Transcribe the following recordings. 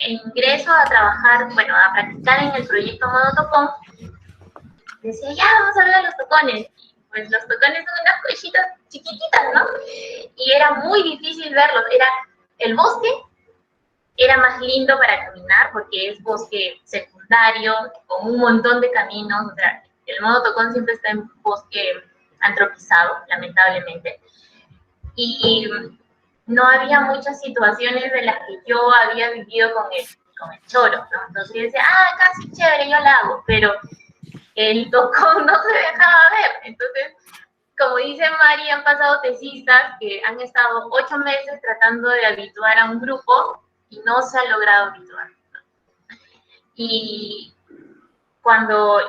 ingreso a trabajar, bueno, a practicar en el proyecto Modo Tocón, decía, ya, vamos a ver a los tocones. Y pues los tocones son unas cositas chiquititas, ¿no? Y era muy difícil verlos. El bosque era más lindo para caminar porque es bosque secundario, con un montón de caminos. O sea, el Modo Tocón siempre está en bosque antropizado, lamentablemente. Y no había muchas situaciones de las que yo había vivido con el choro, ¿no? Entonces yo decía, casi chévere, yo la hago, pero el tocón no se dejaba ver. Entonces, como dice Mari, han pasado tesistas que han estado 8 meses tratando de habituar a un grupo y no se ha logrado habituar. Y cuando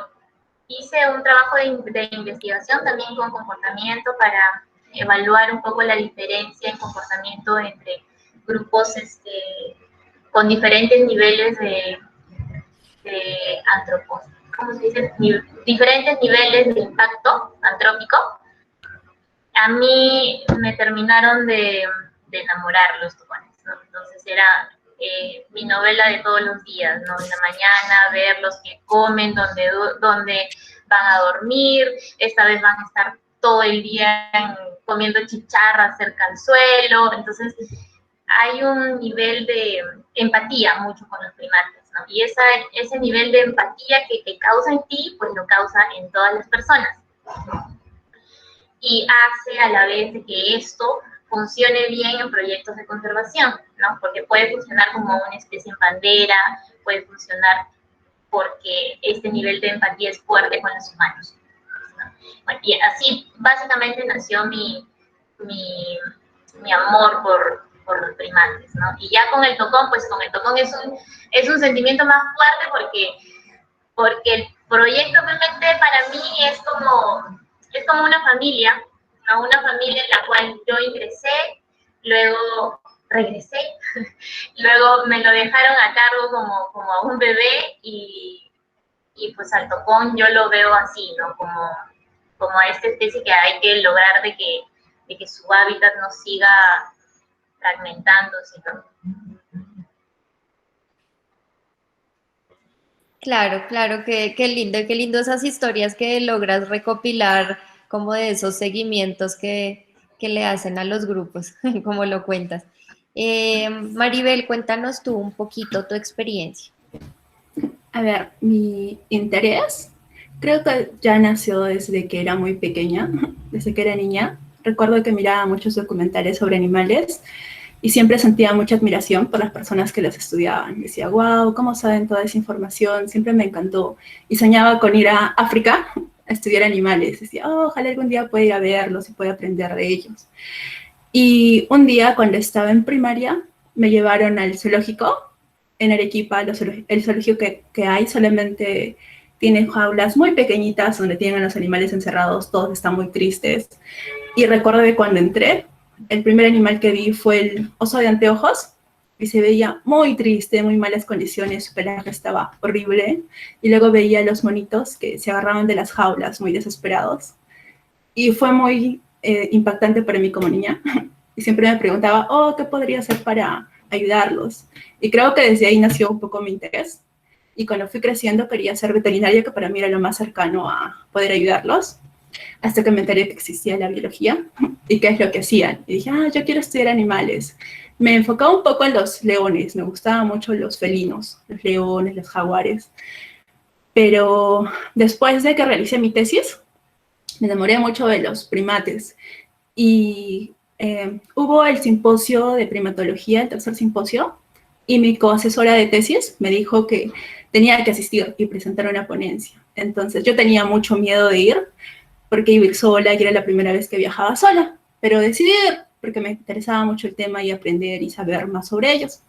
hice un trabajo de investigación también con comportamiento para evaluar un poco la diferencia en comportamiento entre grupos con diferentes niveles de ¿cómo se dice? Diferentes niveles de impacto antrópico. A mí me terminaron de enamorar los tocones, ¿no? Entonces era mi novela de todos los días, ¿no? En la mañana, ver los que comen, dónde van a dormir, esta vez van a estar todo el día comiendo chicharras cerca al suelo. Entonces hay un nivel de empatía mucho con los primates, ¿no? Y ese nivel de empatía que te causa en ti, pues lo causa en todas las personas. Y hace a la vez de que esto funcione bien en proyectos de conservación, ¿no? Porque puede funcionar como una especie en bandera, puede funcionar porque este nivel de empatía es fuerte con los humanos, ¿no? Bueno, y así básicamente nació mi amor por los primates, ¿no? Y ya con el tocón, pues con el tocón es un sentimiento más fuerte porque el proyecto realmente para mí es como una familia, ¿no? Una familia en la cual yo ingresé, luego regresé, luego me lo dejaron a cargo como a un bebé y pues al tocón yo lo veo así, ¿no? Como a esta especie que hay que lograr de que su hábitat no siga fragmentándose, ¿no? Claro, claro, qué lindo esas historias que logras recopilar como de esos seguimientos que le hacen a los grupos, como lo cuentas. Maribel, cuéntanos tú un poquito tu experiencia. A ver, mi interés creo que ya nació desde que era muy pequeña, desde que era niña. Recuerdo que miraba muchos documentales sobre animales y siempre sentía mucha admiración por las personas que los estudiaban. Decía, wow, ¿cómo saben toda esa información? Siempre me encantó. Y soñaba con ir a África a estudiar animales. Decía, ojalá algún día pueda ir a verlos y pueda aprender de ellos. Y un día, cuando estaba en primaria, me llevaron al zoológico en Arequipa. El zoológico que hay solamente tiene jaulas muy pequeñitas donde tienen a los animales encerrados, todos están muy tristes. Y recuerdo que cuando entré, el primer animal que vi fue el oso de anteojos, y se veía muy triste, muy malas condiciones, su pelaje estaba horrible. Y luego veía a los monitos que se agarraban de las jaulas, muy desesperados. Y fue muy impactante para mí como niña. Y siempre me preguntaba, ¿qué podría hacer para ayudarlos? Y creo que desde ahí nació un poco mi interés. Y cuando fui creciendo quería ser veterinaria, que para mí era lo más cercano a poder ayudarlos, hasta que me enteré que existía la biología y qué es lo que hacían. Y dije, yo quiero estudiar animales. Me enfocaba un poco en los leones, me gustaban mucho los felinos, los leones, los jaguares. Pero después de que realicé mi tesis, me enamoré mucho de los primates. Y hubo el simposio de primatología, el tercer simposio, y mi coasesora de tesis me dijo que tenía que asistir y presentar una ponencia. Entonces yo tenía mucho miedo de ir, porque iba a ir sola y era la primera vez que viajaba sola, pero decidí ir porque me interesaba mucho el tema y aprender y saber más sobre ellos.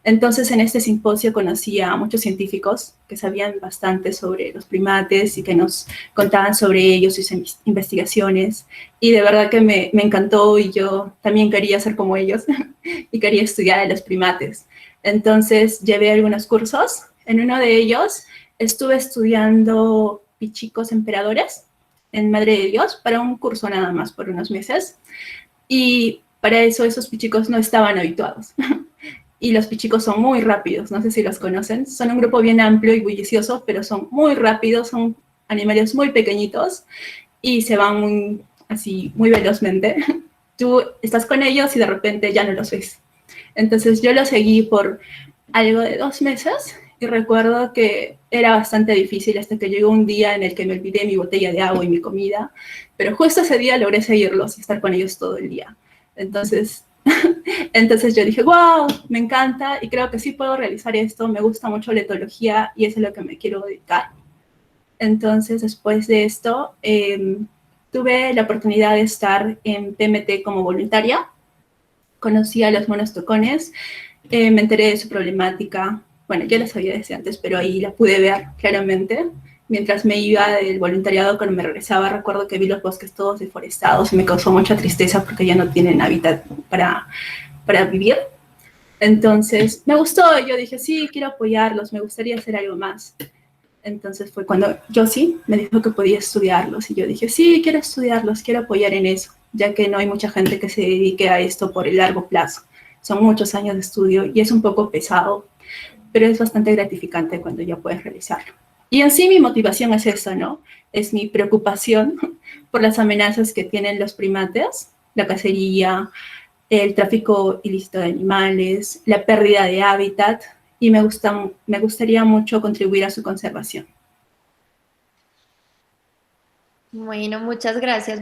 Entonces en este simposio conocí a muchos científicos que sabían bastante sobre los primates y que nos contaban sobre ellos y sus investigaciones, y de verdad que me encantó, y yo también quería ser como ellos y quería estudiar a los primates. Entonces llevé algunos cursos. En uno de ellos estuve estudiando pichicos emperadores en Madre de Dios para un curso nada más por unos meses, y para eso esos pichicos no estaban habituados. y los pichicos son muy rápidos, no sé si los conocen. Son un grupo bien amplio y bullicioso, pero son muy rápidos, son animales muy pequeñitos y se van muy, así, muy velozmente. Tú estás con ellos y de repente ya no los ves. Entonces yo lo seguí por algo de 2 meses y recuerdo que era bastante difícil hasta que llegó un día en el que me olvidé mi botella de agua y mi comida, pero justo ese día logré seguirlos y estar con ellos todo el día. Entonces, entonces yo dije, wow, me encanta y creo que sí puedo realizar esto, me gusta mucho la etología y eso es lo que me quiero dedicar. Entonces, después de esto, tuve la oportunidad de estar en PMT como voluntaria, conocí a los monos tocones, me enteré de su problemática, bueno, ya la sabía desde antes, pero ahí la pude ver claramente. Mientras me iba del voluntariado, cuando me regresaba, recuerdo que vi los bosques todos deforestados y me causó mucha tristeza porque ya no tienen hábitat para vivir. Entonces, me gustó, yo dije, sí, quiero apoyarlos, me gustaría hacer algo más. Entonces fue cuando Josie me dijo que podía estudiarlos y yo dije, sí, quiero estudiarlos, quiero apoyar en eso, ya que no hay mucha gente que se dedique a esto por el largo plazo. Son muchos años de estudio y es un poco pesado, pero es bastante gratificante cuando ya puedes realizarlo. Y en sí mi motivación es esa, ¿no? Es mi preocupación por las amenazas que tienen los primates, la cacería, el tráfico ilícito de animales, la pérdida de hábitat, y me gustaría mucho contribuir a su conservación. Bueno, muchas gracias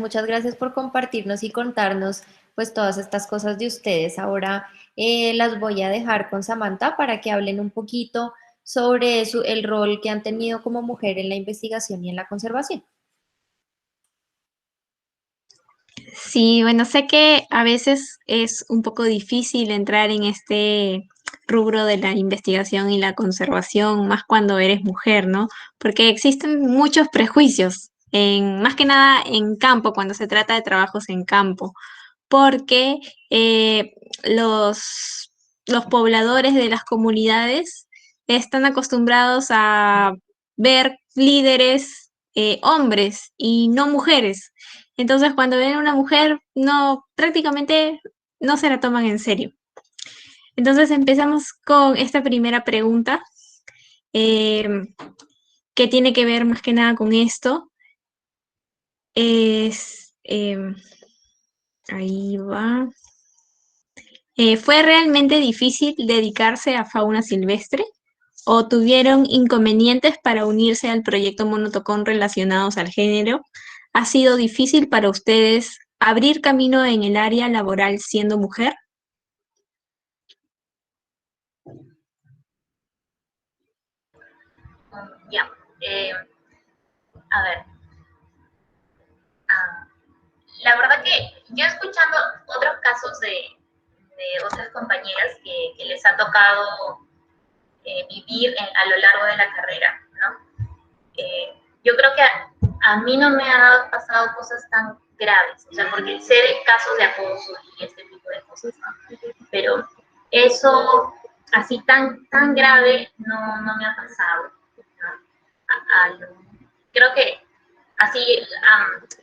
por compartirnos y contarnos pues todas estas cosas de ustedes. Ahora las voy a dejar con Samantha para que hablen un poquito sobre el rol que han tenido como mujer en la investigación y en la conservación. Sí, bueno, sé que a veces es un poco difícil entrar en este rubro de la investigación y la conservación, más cuando eres mujer, ¿no? Porque existen muchos prejuicios, más que nada en campo, cuando se trata de trabajos en campo, porque eh, los, los pobladores de las comunidades están acostumbrados a ver líderes hombres y no mujeres. Entonces, cuando ven a una mujer, no, prácticamente no se la toman en serio. Entonces, empezamos con esta primera pregunta, eh, que tiene que ver más que nada con esto. Es, ahí va. ¿Fue realmente difícil dedicarse a fauna silvestre? ¿O tuvieron inconvenientes para unirse al proyecto Monotocón relacionados al género? ¿Ha sido difícil para ustedes abrir camino en el área laboral siendo mujer? Ya, eh, a ver, ah, la verdad que yo escuchando otros casos de otras compañeras que les ha tocado vivir a lo largo de la carrera, ¿no? Yo creo que a mí no me ha pasado cosas tan graves, o sea, porque sé de casos de acoso y este tipo de cosas, ¿no? Pero eso así tan grave no me ha pasado, ¿no? Creo que así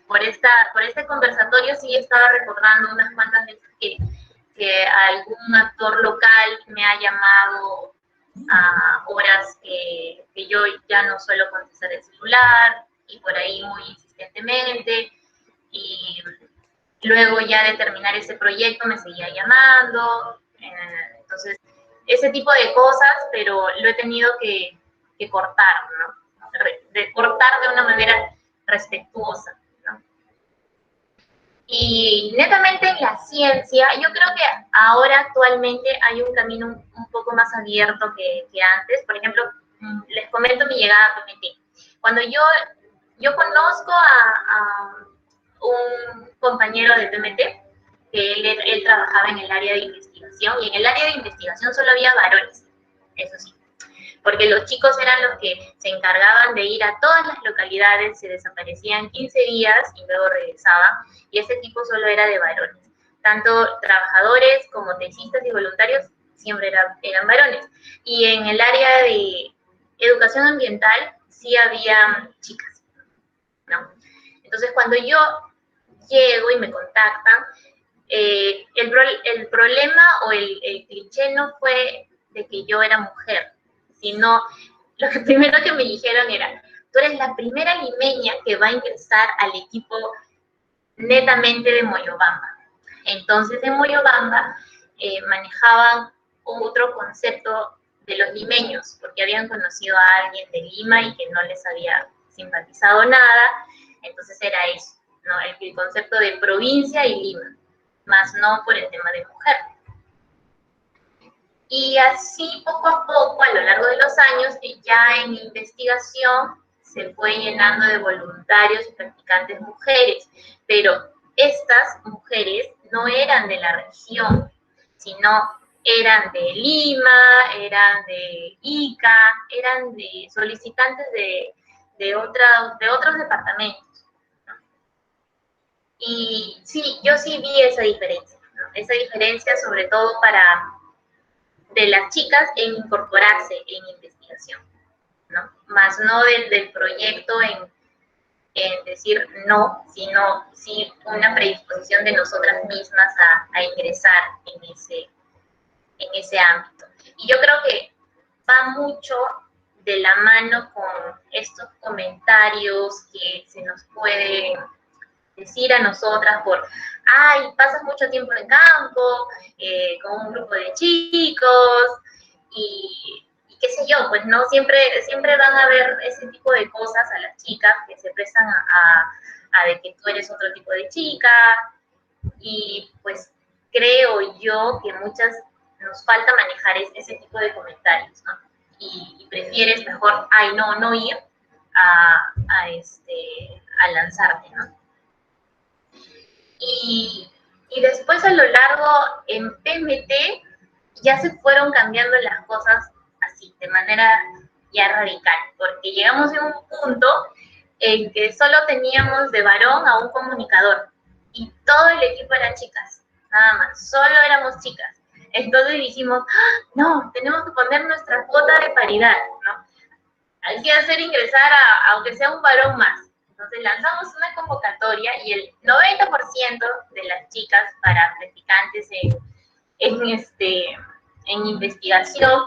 por este conversatorio sí estaba recordando unas cuantas veces que algún actor local me ha llamado a horas que yo ya no suelo contestar el celular y por ahí muy insistentemente, y luego ya de terminar ese proyecto me seguía llamando, entonces ese tipo de cosas, pero lo he tenido que cortar, ¿no? De cortar de una manera respetuosa, ¿no? Y netamente en la ciencia, yo creo que ahora actualmente hay un camino un poco más abierto que antes. Por ejemplo, les comento mi llegada a PMT. Cuando yo conozco a un compañero de PMT, que él trabajaba en el área de investigación, y en el área de investigación solo había varones, eso sí, porque los chicos eran los que se encargaban de ir a todas las localidades, se desaparecían 15 días y luego regresaban, y ese equipo solo era de varones. Tanto trabajadores como tesistas y voluntarios siempre eran varones. Y en el área de educación ambiental sí había chicas, ¿no? Entonces, cuando yo llego y me contactan, el problema o el cliché no fue de que yo era mujer, sino lo que primero que me dijeron era, tú eres la primera limeña que va a ingresar al equipo netamente de Moyobamba. Entonces en Moyobamba manejaban otro concepto de los limeños, porque habían conocido a alguien de Lima y que no les había simpatizado nada, entonces era eso, ¿no? El concepto de provincia y Lima, más no por el tema de mujer. Y así poco a poco, a lo largo de los años, ya en investigación se fue llenando de voluntarios y practicantes mujeres, pero estas mujeres no eran de la región, sino eran de Lima, eran de Ica, eran de solicitantes de otros departamentos, ¿no? Y sí, yo sí vi esa diferencia, ¿no? Esa diferencia sobre todo de las chicas en incorporarse en investigación, ¿no? Más no del proyecto en decir no, sino sí una predisposición de nosotras mismas a ingresar en ese ámbito. Y yo creo que va mucho de la mano con estos comentarios que se nos puede decir a nosotras ay, pasas mucho tiempo en campo, con un grupo de chicos, y qué sé yo, pues no, siempre van a haber ese tipo de cosas a las chicas que se prestan a de que tú eres otro tipo de chica, y pues creo yo que muchas nos falta manejar ese tipo de comentarios, ¿no? Y prefieres mejor, ay, no ir a lanzarte, ¿no? Y después a lo largo en PMT ya se fueron cambiando las cosas así, de manera ya radical, porque llegamos a un punto en que solo teníamos de varón a un comunicador y todo el equipo era chicas, nada más, solo éramos chicas. Entonces dijimos, no, tenemos que poner nuestra cuota de paridad, ¿no? Hay que hacer ingresar aunque sea un varón más. Entonces lanzamos una convocatoria y el 90% de las chicas para practicantes en investigación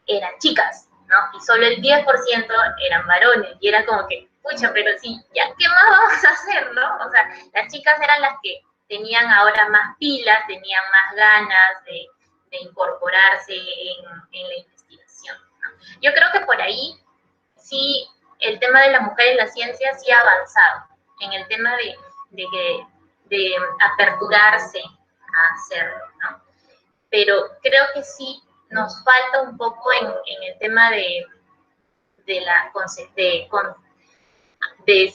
eran chicas, ¿no? Y solo el 10% eran varones. Y era como que, pucha, pero sí, ya, ¿qué más vamos a hacer, no? O sea, las chicas eran las que tenían ahora más pilas, tenían más ganas de incorporarse en la investigación, ¿no? Yo creo que por ahí sí el tema de la mujer en la ciencia sí ha avanzado, en el tema de aperturarse a hacerlo, ¿no? Pero creo que sí nos falta un poco en el tema de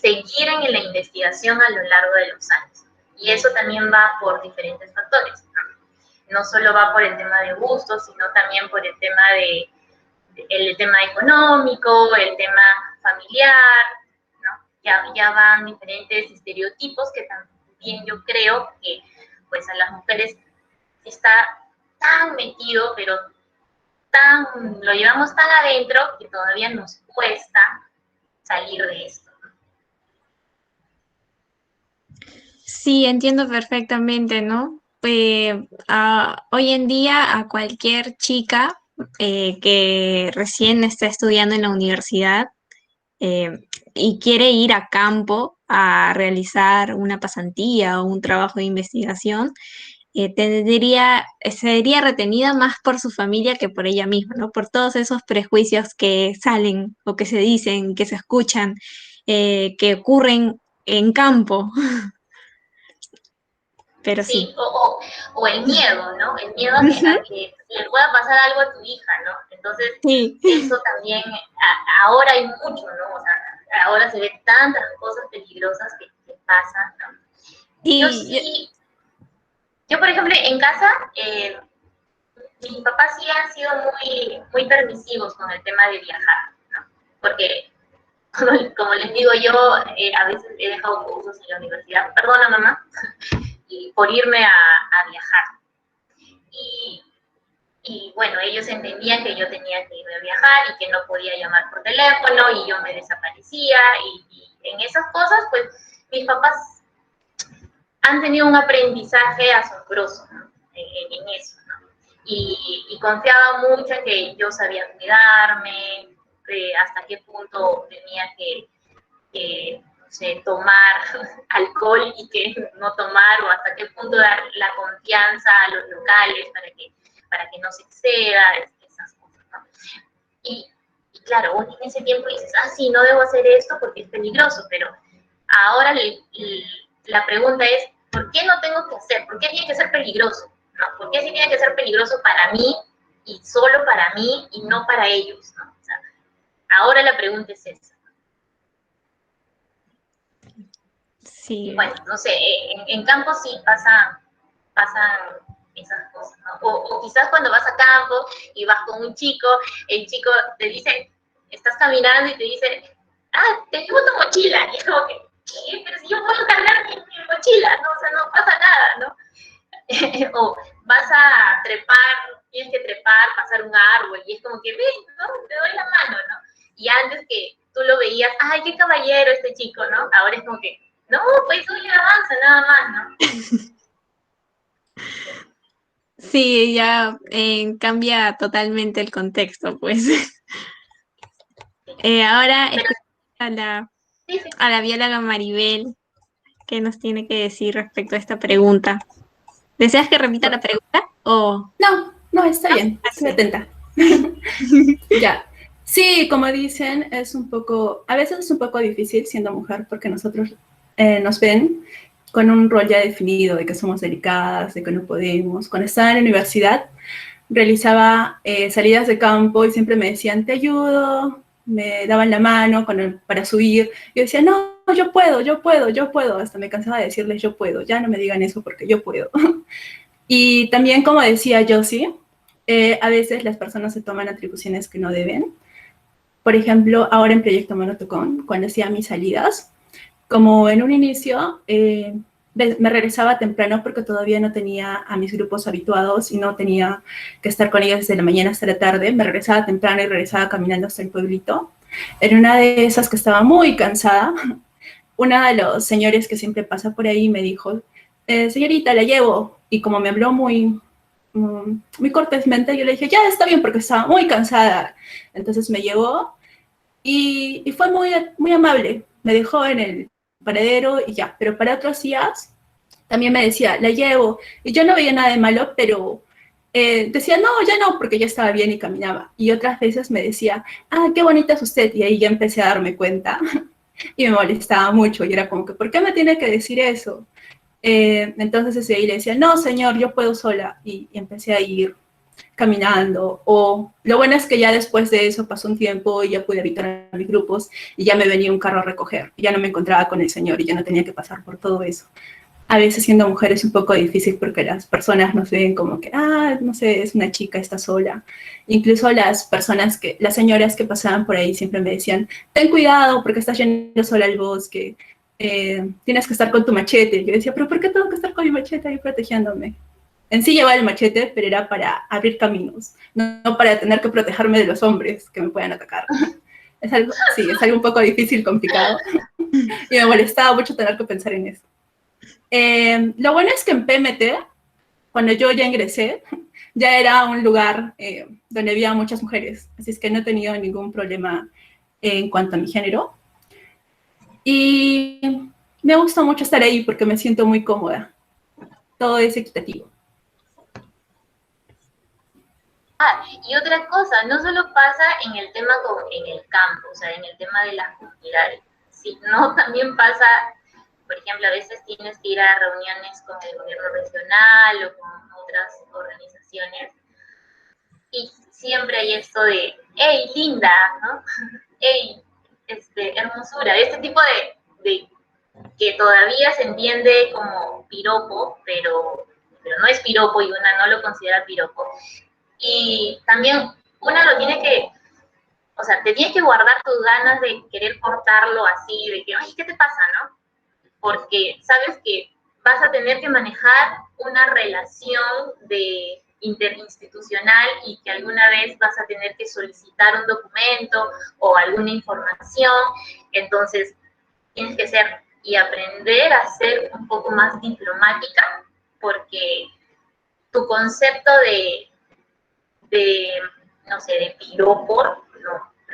seguir en la investigación a lo largo de los años. Y eso también va por diferentes factores, ¿no? No solo va por el tema de gustos, sino también por el tema el tema económico, el tema familiar, ¿no? Ya van diferentes estereotipos que también yo creo que pues a las mujeres está tan metido, pero lo llevamos tan adentro que todavía nos cuesta salir de esto. Sí, entiendo perfectamente, ¿no? Hoy en día a cualquier chica que recién está estudiando en la universidad eh, y quiere ir a campo a realizar una pasantía o un trabajo de investigación, sería retenida más por su familia que por ella misma, ¿no? Por todos esos prejuicios que salen o que se dicen, que se escuchan, que ocurren en campo. Pero sí. Sí, o el miedo, ¿no? El miedo a que le pueda pasar algo a tu hija, ¿no? Entonces, Sí. eso también, ahora hay mucho, ¿no? O sea, ahora se ven tantas cosas peligrosas que pasan, ¿no? Sí, Yo, por ejemplo, en casa, mis papás sí han sido muy permisivos con el tema de viajar, ¿no? Porque, como les digo yo, a veces he dejado cursos en la universidad, perdona mamá, y por irme a viajar. Y bueno, ellos entendían que yo tenía que irme a viajar y que no podía llamar por teléfono y yo me desaparecía y en esas cosas, pues mis papás han tenido un aprendizaje asombroso, ¿no? en eso, ¿no? Y confiaba mucho en que yo sabía cuidarme, hasta qué punto tenía que no sé, tomar alcohol y que no tomar, o hasta qué punto dar la confianza a los locales para que no se exceda, esas cosas, ¿no? Y claro, vos en ese tiempo dices, sí, no debo hacer esto porque es peligroso, pero ahora la pregunta es, ¿por qué no tengo que hacer? ¿Por qué tiene que ser peligroso? ¿No? ¿Por qué sí tiene que ser peligroso para mí y solo para mí y no para ellos? ¿No? O sea, ahora la pregunta es esa. Sí, Bueno, no sé, en campo sí pasan esas cosas, ¿no? O quizás cuando vas a campo y vas con un chico, el chico te dice, estás caminando y te dice, te llevo tu mochila. Y es como que, ¿qué? Pero si yo puedo cargar mi mochila, ¿no? O sea, no pasa nada, ¿no? O vas a trepar, tienes que trepar, pasar un árbol, y es como que, ven, ¿no? Te doy la mano, ¿no? Y antes que tú lo veías, ¡ay, qué caballero este chico!, ¿no? Ahora es como que, no, pues oye, avanza, nada más, ¿no? sí, ya cambia totalmente el contexto, pues. Ahora Pero escuchamos a la, sí, sí. a la bióloga Maribel, que nos tiene que decir respecto a esta pregunta. ¿Deseas que repita la pregunta? O No, no, está bien, estoy sí. atenta. Ya. Sí, como dicen, a veces es un poco difícil siendo mujer porque nosotros nos ven con un rol ya definido de que somos delicadas, de que no podemos. Cuando estaba en la universidad, realizaba salidas de campo y siempre me decían, te ayudo, me daban la mano para subir. Yo decía, no, yo puedo, yo puedo, yo puedo. Hasta me cansaba de decirles, yo puedo, ya no me digan eso porque yo puedo. Y también, como decía Josie, a veces las personas se toman atribuciones que no deben. Por ejemplo, ahora en Proyecto Monotocón, cuando hacía mis salidas, como en un inicio me regresaba temprano porque todavía no tenía a mis grupos habituados y no tenía que estar con ellos desde la mañana hasta la tarde, me regresaba temprano y regresaba caminando hasta el pueblito. En una de esas que estaba muy cansada, uno de los señores que siempre pasa por ahí me dijo, señorita, la llevo. Y como me habló muy cortésmente, yo le dije, ya está bien porque estaba muy cansada. Entonces me llevó y fue muy amable. Me dejó en el paradero y ya. Pero para otros días también me decía, la llevo. Y yo no veía nada de malo, pero decía, no, ya no, porque ya estaba bien y caminaba. Y otras veces me decía, qué bonita es usted. Y ahí ya empecé a darme cuenta y me molestaba mucho. Y era como que, ¿por qué me tiene que decir eso? Entonces ese ahí le decía, no, señor, yo puedo sola. Y empecé a ir caminando. O lo bueno es que ya después de eso pasó un tiempo y ya pude evitar a mis grupos y ya me venía un carro a recoger. Ya no me encontraba con el señor y ya no tenía que pasar por todo eso. A veces siendo mujer es un poco difícil porque las personas nos ven como que, no sé, es una chica, está sola. Incluso las señoras que pasaban por ahí siempre me decían, ten cuidado porque estás yendo sola al bosque, tienes que estar con tu machete. Yo decía, pero ¿por qué tengo que estar con mi machete ahí protegiéndome? En sí llevaba el machete, pero era para abrir caminos, no para tener que protegerme de los hombres que me puedan atacar. Es algo un poco difícil, complicado, y me molestaba mucho tener que pensar en eso. Lo bueno es que en PMT, cuando yo ya ingresé, ya era un lugar donde había muchas mujeres, así es que no he tenido ningún problema en cuanto a mi género. Y me gusta mucho estar ahí porque me siento muy cómoda. Todo es equitativo. Y otra cosa, no solo pasa en el tema en el campo, o sea, en el tema de las comunidades, sino también pasa, por ejemplo, a veces tienes que ir a reuniones con el gobierno regional o con otras organizaciones y siempre hay esto de, hey, linda, ¿no? Hey, hermosura, este tipo de que todavía se entiende como piropo, pero no es piropo y una no lo considera piropo. Y también una lo tiene que, o sea, te tienes que guardar tus ganas de querer cortarlo así, de que, ay, ¿qué te pasa, no? Porque sabes que vas a tener que manejar una relación interinstitucional y que alguna vez vas a tener que solicitar un documento o alguna información, entonces tienes que ser y aprender a ser un poco más diplomática, porque tu concepto de no sé, de piropo,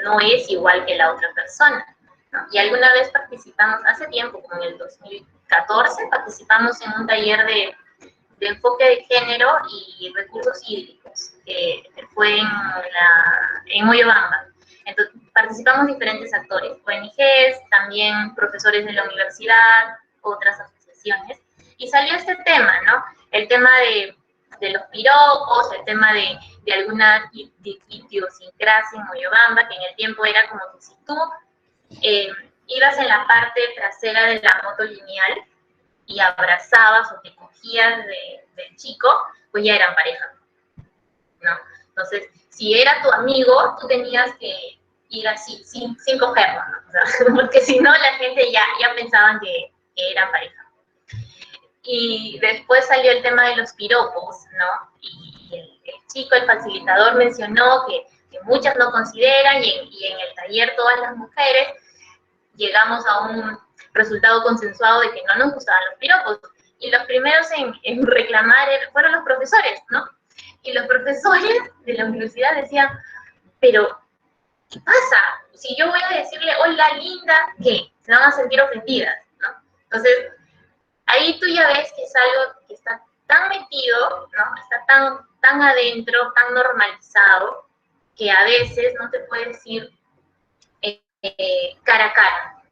no es igual que la otra persona, ¿no? Y alguna vez participamos, hace tiempo, como en el 2014, participamos en un taller de enfoque de género y recursos hídricos, que fue en Moyobamba. Entonces, participamos diferentes actores, ONGs, también profesores de la universidad, otras asociaciones, y salió este tema, ¿no? El tema de los piropos, el tema de alguna idiosincrasia en Moyobamba, que en el tiempo era como que si tú ibas en la parte trasera de la moto lineal y abrazabas o te cogías del chico, pues ya eran pareja, ¿no? Entonces, si era tu amigo, tú tenías que ir así, sin cogerlo, ¿no? O sea, porque si no, la gente ya pensaban que eran pareja. Y después salió el tema de los piropos, ¿no? Y el chico, el facilitador, mencionó que muchas no consideran, y en el taller todas las mujeres llegamos a un resultado consensuado de que no nos gustaban los piropos. Y los primeros en reclamar fueron los profesores, ¿no? Y los profesores de la universidad decían, pero, ¿qué pasa? Si yo voy a decirle, hola linda, ¿qué? Se van a sentir ofendidas, ¿no? Entonces, ahí tú ya ves que es algo que está tan metido, ¿no? Está tan adentro, tan normalizado, que a veces no te puedes ir cara a cara,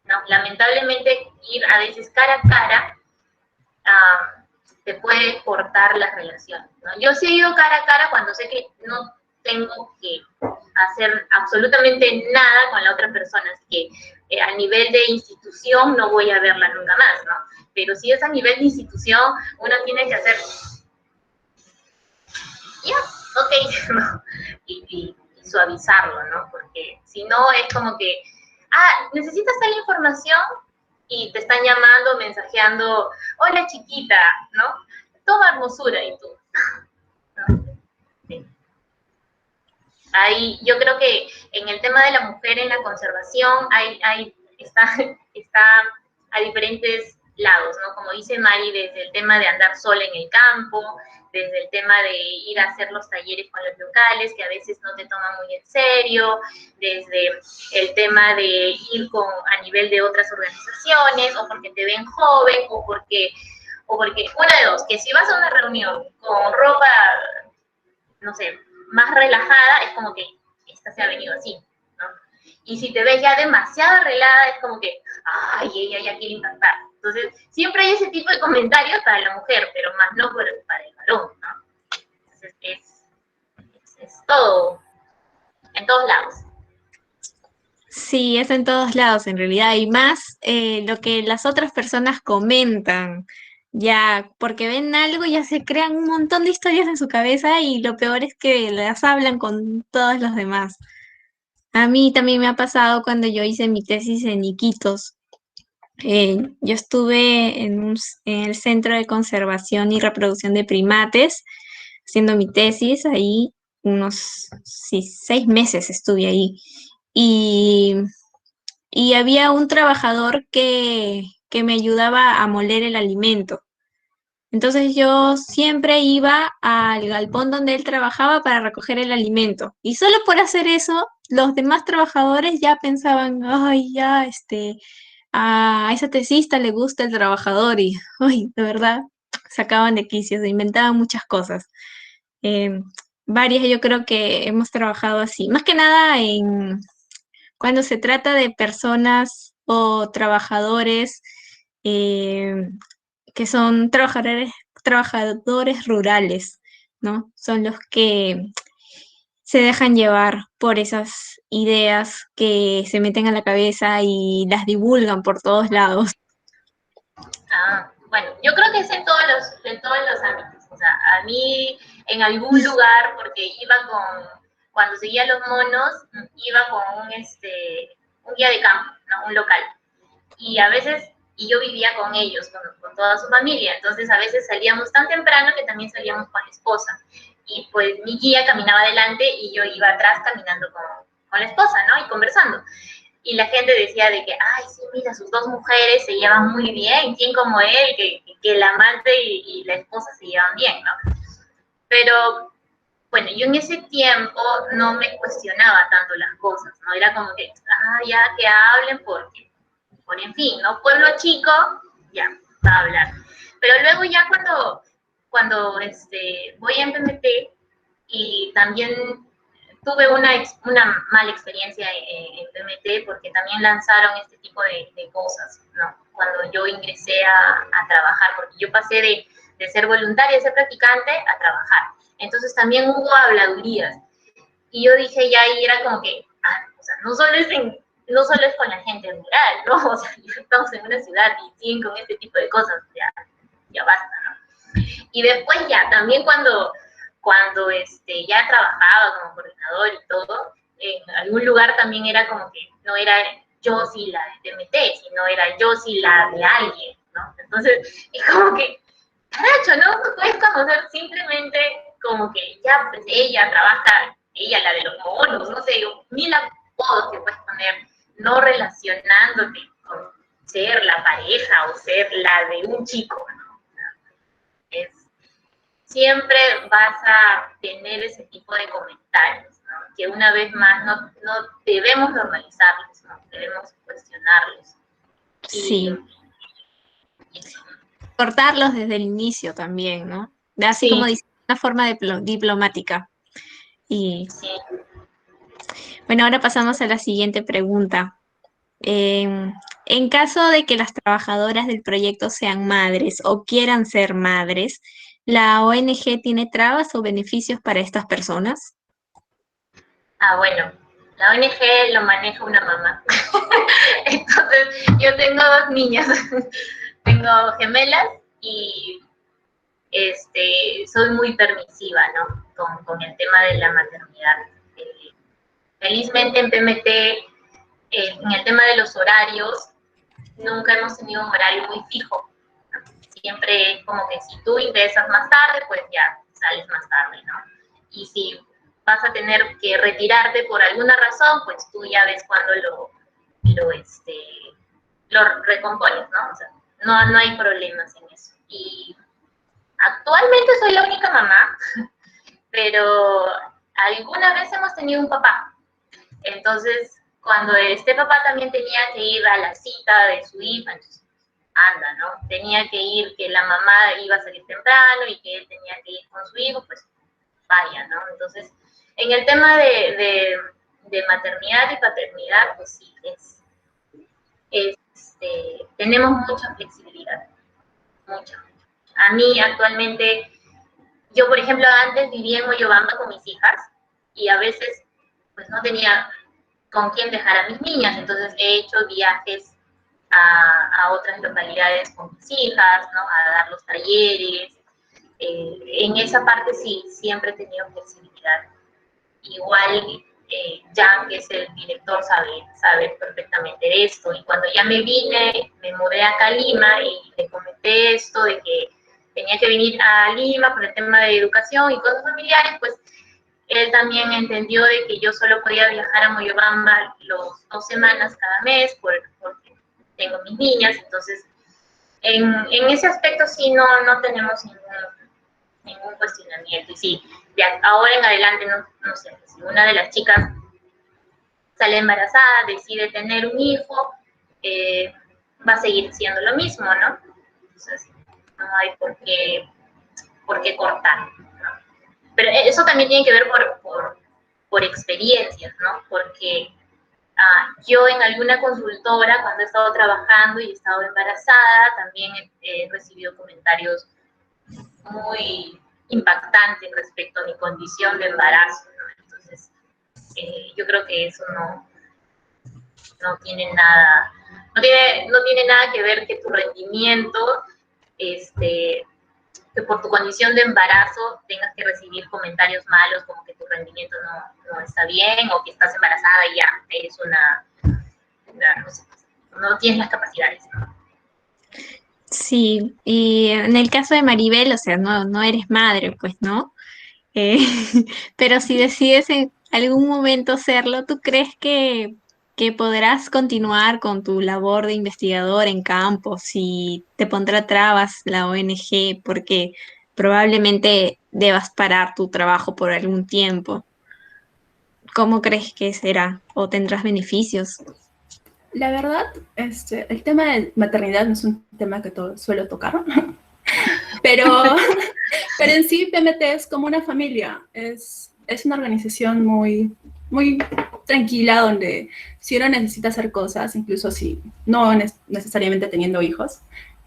¿no? Lamentablemente, ir a veces cara a cara te puede cortar las relaciones, ¿no? Yo sí he ido cara a cara cuando sé que no tengo que hacer absolutamente nada con la otra persona, así que a nivel de institución no voy a verla nunca más, ¿no? Pero si es a nivel de institución, uno tiene que hacer, ya, ok, ¿no? Y suavizarlo, ¿no? Porque si no es como que, necesitas tal información y te están llamando, mensajeando, hola chiquita, ¿no? Toma hermosura, y tú, ¿no? Sí. Ahí, yo creo que en el tema de la mujer en la conservación está a diferentes lados, ¿no? Como dice Mari, desde el tema de andar sola en el campo, desde el tema de ir a hacer los talleres con los locales, que a veces no te toman muy en serio, desde el tema de ir a nivel de otras organizaciones, o porque te ven joven, o porque una de dos, que si vas a una reunión con ropa, no sé, más relajada, es como que esta se ha venido así, ¿no? Y si te ves ya demasiado arreglada, es como que, ay, ella ya quiere impactar. Entonces, siempre hay ese tipo de comentarios para la mujer, pero más no para el varón, ¿no? Entonces, es todo, en todos lados. Sí, es en todos lados en realidad, y más lo que las otras personas comentan, ya, porque ven algo, ya se crean un montón de historias en su cabeza y lo peor es que las hablan con todos los demás. A mí también me ha pasado cuando yo hice mi tesis en Iquitos. Yo estuve en el Centro de Conservación y Reproducción de Primates haciendo mi tesis, ahí unos 6 meses estuve ahí. Y y había un trabajador que me ayudaba a moler el alimento. Entonces yo siempre iba al galpón donde él trabajaba para recoger el alimento. Y solo por hacer eso, los demás trabajadores ya pensaban, ay, ya, a esa tesista le gusta el trabajador y, ay, de verdad, sacaban de quicio, se inventaban muchas cosas. Eh, Varias yo creo que hemos trabajado así. Más que nada cuando se trata de personas o trabajadores eh, que son trabajadores rurales, ¿no? Son los que se dejan llevar por esas ideas que se meten a la cabeza y las divulgan por todos lados. Bueno, yo creo que es en todos los ámbitos. O sea, a mí en algún lugar, porque cuando seguía los monos, iba con un guía de campo, ¿no? Un local. Y a veces, yo vivía con ellos, con toda su familia. Entonces a veces salíamos tan temprano que también salíamos con la esposa. Y pues mi guía caminaba adelante y yo iba atrás caminando con la esposa, ¿no? Y conversando. y la gente decía de que, ay, sí, mira, sus dos mujeres se llevan muy bien, ¿quién como él, que el amante y la esposa se llevan bien, ¿no? Pero bueno, yo en ese tiempo no me cuestionaba tanto las cosas, ¿no? Era como que, ya que hablen porque, por en fin, ¿no? Pueblo chico, ya, va a hablar. Pero luego ya cuando voy a MPMT y también tuve una mala experiencia en PMT porque también lanzaron este tipo de cosas, ¿no? Cuando yo ingresé a trabajar, porque yo pasé de ser voluntaria, de ser practicante, a trabajar. Entonces también hubo habladurías. Y yo dije ya ahí era como que, o sea, no solo es con la gente rural, ¿no? O sea, ya estamos en una ciudad y siguen con este tipo de cosas, ya basta, ¿no? Y después ya, también cuando ya trabajaba como coordinador y todo, en algún lugar también era como que no era yo sí la de TMT, sino era yo sí la de alguien, ¿no? Entonces, es como que, caracho, ¿no? No puedes conocer simplemente como que ya, pues ella trabaja, ella la de los monos, no sé, mil apodos que puedes poner, no relacionándote con ser la pareja o ser la de un chico, ¿no? Es, siempre vas a tener ese tipo de comentarios, ¿no? Que una vez más no debemos normalizarlos, ¿no? Debemos cuestionarlos. Sí. Cortarlos desde el inicio también, ¿no? Así sí, como dice, una forma diplomática. Y sí. bueno, ahora pasamos a la siguiente pregunta. En caso de que las trabajadoras del proyecto sean madres o quieran ser madres, ¿la ONG tiene trabas o beneficios para estas personas? Bueno, la ONG lo maneja una mamá. Entonces, yo tengo dos niñas, tengo gemelas y soy muy permisiva, ¿no? Con el tema de la maternidad. Felizmente en PMT, en el tema de los horarios, nunca hemos tenido un horario muy fijo. Siempre es como que si tú ingresas más tarde, pues ya sales más tarde, ¿no? Y si vas a tener que retirarte por alguna razón, pues tú ya ves cuándo lo recompones, ¿no? O sea, no hay problemas en eso. Y actualmente soy la única mamá, pero alguna vez hemos tenido un papá. Entonces, cuando este papá también tenía que ir a la cita de su hija, entonces, anda, ¿no? Tenía que ir, que la mamá iba a salir temprano y que él tenía que ir con su hijo, pues vaya, ¿no? Entonces, en el tema de maternidad y paternidad, pues sí, tenemos mucha flexibilidad, mucha. A mí actualmente, yo por ejemplo antes vivía en Moyobamba con mis hijas y a veces pues no tenía con quién dejar a mis niñas, entonces he hecho viajes a otras localidades con mis hijas, ¿no? A dar los talleres. En esa parte sí, siempre he tenido flexibilidad. Igual Jan, que es el director, sabe perfectamente de esto. Y cuando ya me vine, me mudé acá a Lima y le comenté esto de que tenía que venir a Lima por el tema de educación y cosas familiares, pues él también entendió de que yo solo podía viajar a Moyobamba 2 semanas cada mes porque tengo mis niñas, entonces en ese aspecto sí no tenemos ningún cuestionamiento. Y sí, de ahora en adelante, no sé, si una de las chicas sale embarazada, decide tener un hijo, va a seguir siendo lo mismo, ¿no? Entonces, no hay por qué cortar, ¿no? Pero eso también tiene que ver por experiencias, ¿no? Porque yo en alguna consultora, cuando he estado trabajando y he estado embarazada, también he recibido comentarios muy impactantes respecto a mi condición de embarazo, ¿no? Entonces, yo creo que eso no tiene nada, no tiene nada que ver que tu rendimiento, que por tu condición de embarazo tengas que recibir comentarios malos como que tu rendimiento no está bien o que estás embarazada y ya eres no sé, no tienes las capacidades, ¿no? Sí, y en el caso de Maribel, o sea, no eres madre, pues, ¿no? Eh, pero si decides en algún momento serlo, ¿tú crees que que podrás continuar con tu labor de investigador en campo, si te pondrá trabas la ONG, porque probablemente debas parar tu trabajo por algún tiempo. ¿Cómo crees que será? ¿O tendrás beneficios? La verdad, el tema de maternidad no es un tema que suelo tocar, pero, pero en sí PMT es como una familia, es una organización muy, muy tranquila donde si uno necesita hacer cosas, incluso si no necesariamente teniendo hijos,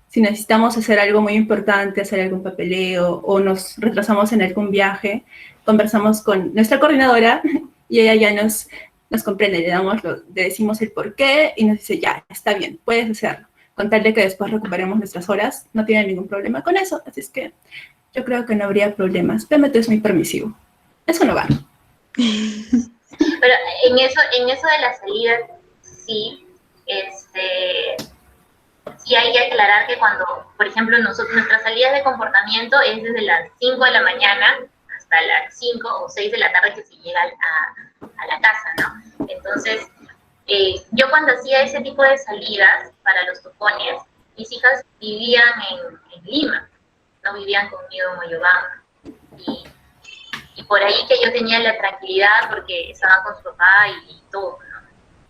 si necesitamos hacer algo muy importante, hacer algún papeleo o nos retrasamos en algún viaje, conversamos con nuestra coordinadora y ella ya nos comprende, le decimos el por qué y nos dice, ya, está bien, puedes hacerlo. Con tal de que después recuperemos nuestras horas, no tiene ningún problema con eso. Así es que yo creo que no habría problemas. PMT es muy permisivo. Es un hogar. Pero en eso de las salidas, sí, sí hay que aclarar que cuando, por ejemplo, nuestras salidas de comportamiento es desde las 5 de la mañana hasta las 5 o 6 de la tarde que se llega a la casa, ¿no? Entonces, yo cuando hacía ese tipo de salidas para los tocones, mis hijas vivían en Lima, no vivían conmigo en Moyobamba. Y por ahí que yo tenía la tranquilidad porque estaban con su papá y todo, ¿no?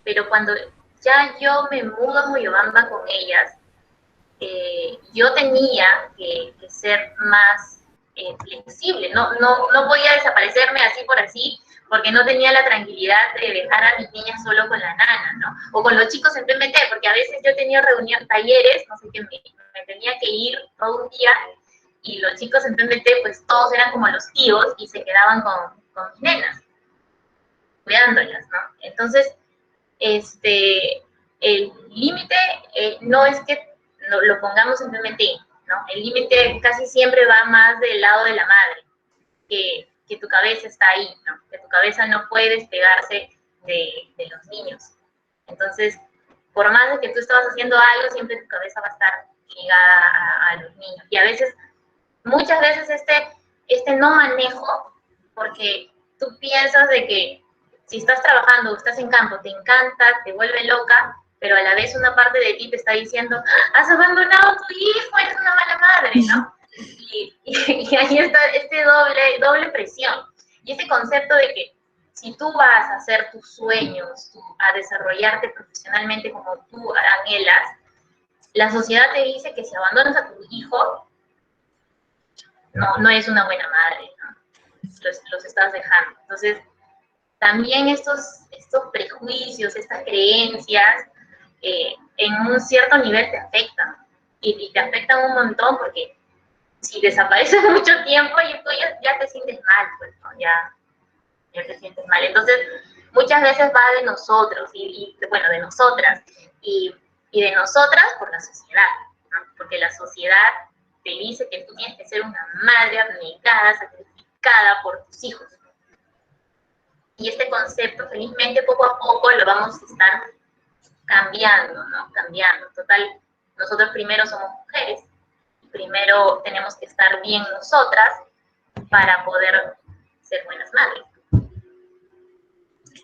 Pero cuando ya yo me mudo a Moyobamba con ellas, yo tenía que ser más flexible. No voy a desaparecerme así por así, porque no tenía la tranquilidad de dejar a mis niñas solo con la nana, ¿no? O con los chicos en PMT, porque a veces yo tenía reuniones, talleres, no sé qué, me tenía que ir todo un día, y los chicos en PMT, pues todos eran como los tíos y se quedaban con mis nenas, cuidándolas, ¿no? Entonces, el límite no es que lo pongamos en PMT, ¿no? El límite casi siempre va más del lado de la madre, que tu cabeza está ahí, ¿no? Que tu cabeza no puede despegarse de los niños. Entonces, por más de que tú estabas haciendo algo, siempre tu cabeza va a estar ligada a los niños. Y a veces, muchas veces este no manejo, porque tú piensas de que si estás trabajando o estás en campo, te encanta, te vuelve loca, pero a la vez una parte de ti te está diciendo, has abandonado a tu hijo, eres una mala madre, ¿no? Y ahí está doble presión. Y ese concepto de que si tú vas a hacer tus sueños, a desarrollarte profesionalmente como tú anhelas, la sociedad te dice que si abandonas a tu hijo, no es una buena madre, ¿no? Los estás dejando. Entonces, también estos prejuicios, estas creencias, en un cierto nivel te afectan. Y te afectan un montón porque si desapareces mucho tiempo y tú ya te sientes mal, pues, ¿no? Ya te sientes mal. Entonces, muchas veces va de nosotros, bueno, de nosotras, y de nosotras por la sociedad, ¿no? Porque la sociedad te dice que tú tienes que ser una madre abnegada, sacrificada por tus hijos. Y este concepto, felizmente, poco a poco lo vamos a estar cambiando, ¿no? Cambiando. Total, nosotros primero somos mujeres, primero tenemos que estar bien nosotras para poder ser buenas madres.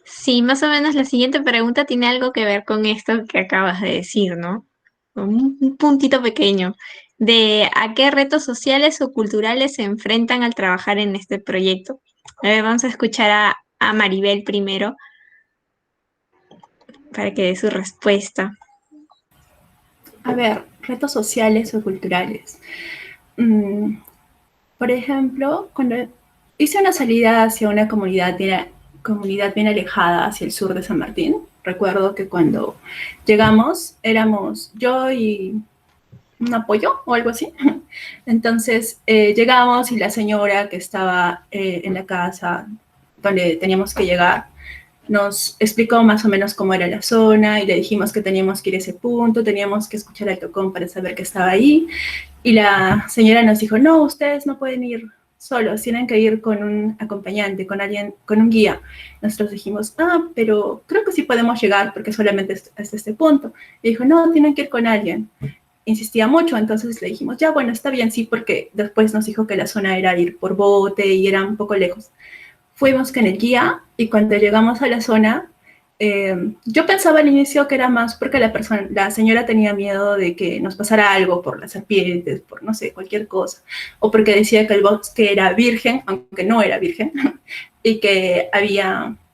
Sí, más o menos la siguiente pregunta tiene algo que ver con esto que acabas de decir, ¿no? Un puntito pequeño de a qué retos sociales o culturales se enfrentan al trabajar en este proyecto. A ver, vamos a escuchar a Maribel primero para que dé su respuesta. A ver, retos sociales o culturales. Por ejemplo, cuando hice una salida hacia una comunidad bien alejada hacia el sur de San Martín, recuerdo que cuando llegamos éramos yo y un apoyo o algo así. Entonces llegamos y la señora que estaba en la casa donde teníamos que llegar nos explicó más o menos cómo era la zona y le dijimos que teníamos que ir a ese punto, teníamos que escuchar al tocón para saber que estaba ahí. Y la señora nos dijo, no, ustedes no pueden ir solos, tienen que ir con un acompañante, con alguien, con un guía. Nosotros dijimos, pero creo que sí podemos llegar porque solamente hasta este punto. Y dijo, no, tienen que ir con alguien. Insistía mucho, entonces le dijimos, ya, bueno, está bien, sí, porque después nos dijo que la zona era ir por bote y era un poco lejos. Fuimos con el guía y cuando llegamos a la zona, yo pensaba al inicio que era más porque la señora tenía miedo de que nos pasara algo por las serpientes, por no sé, cualquier cosa, o porque decía que el bosque era virgen, aunque no era virgen, y que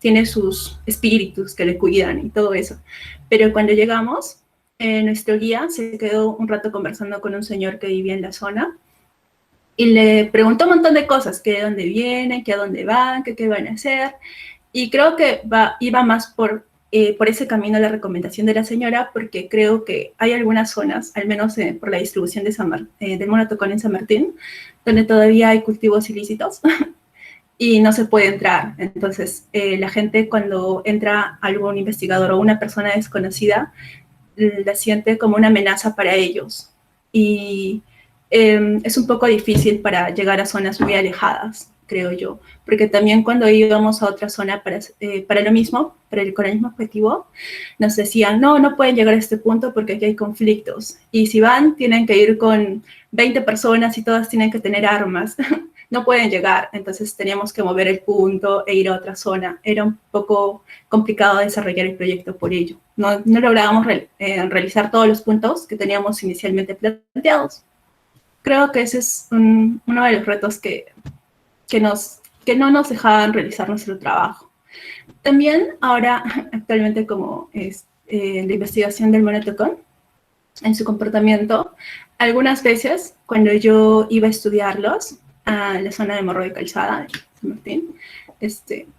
tiene sus espíritus que le cuidan y todo eso. Pero cuando llegamos, nuestro guía se quedó un rato conversando con un señor que vivía en la zona y le preguntó un montón de cosas, que de dónde vienen, que a dónde van, que qué van a hacer. Y creo que iba más por ese camino la recomendación de la señora, porque creo que hay algunas zonas, al menos por la distribución del monotocón en San Martín, donde todavía hay cultivos ilícitos y no se puede entrar. Entonces, la gente cuando entra algún investigador o una persona desconocida, la siente como una amenaza para ellos. Y es un poco difícil para llegar a zonas muy alejadas, creo yo, porque también cuando íbamos a otra zona para lo mismo, con el mismo objetivo, nos decían, no, no pueden llegar a este punto porque aquí hay conflictos. Y si van, tienen que ir con 20 personas y todas tienen que tener armas. No pueden llegar, entonces teníamos que mover el punto e ir a otra zona. Era un poco complicado desarrollar el proyecto por ello. No lográbamos realizar todos los puntos que teníamos inicialmente planteados. Creo que ese es uno de los retos que no nos dejaban realizar nuestro trabajo. También ahora, actualmente como es la investigación del monotocón, en su comportamiento, algunas veces cuando yo iba a estudiarlos a la zona de Morro de Calzada, San Martín,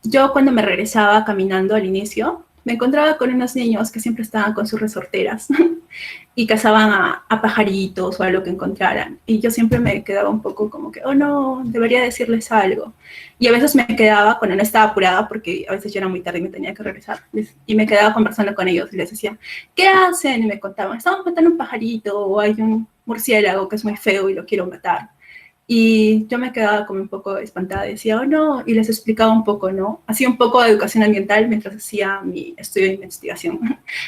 yo cuando me regresaba caminando al inicio, me encontraba con unos niños que siempre estaban con sus resorteras y cazaban a pajaritos o a lo que encontraran. Y yo siempre me quedaba un poco como que, oh no, debería decirles algo. Y a veces me quedaba, cuando no estaba apurada, porque a veces ya era muy tarde y me tenía que regresar, y me quedaba conversando con ellos y les decía, ¿qué hacen? Y me contaban, estamos matando un pajarito o hay un murciélago que es muy feo y lo quiero matar. Y yo me quedaba como un poco espantada, decía, oh no, y les explicaba un poco, ¿no? Hacía un poco de educación ambiental mientras hacía mi estudio de investigación.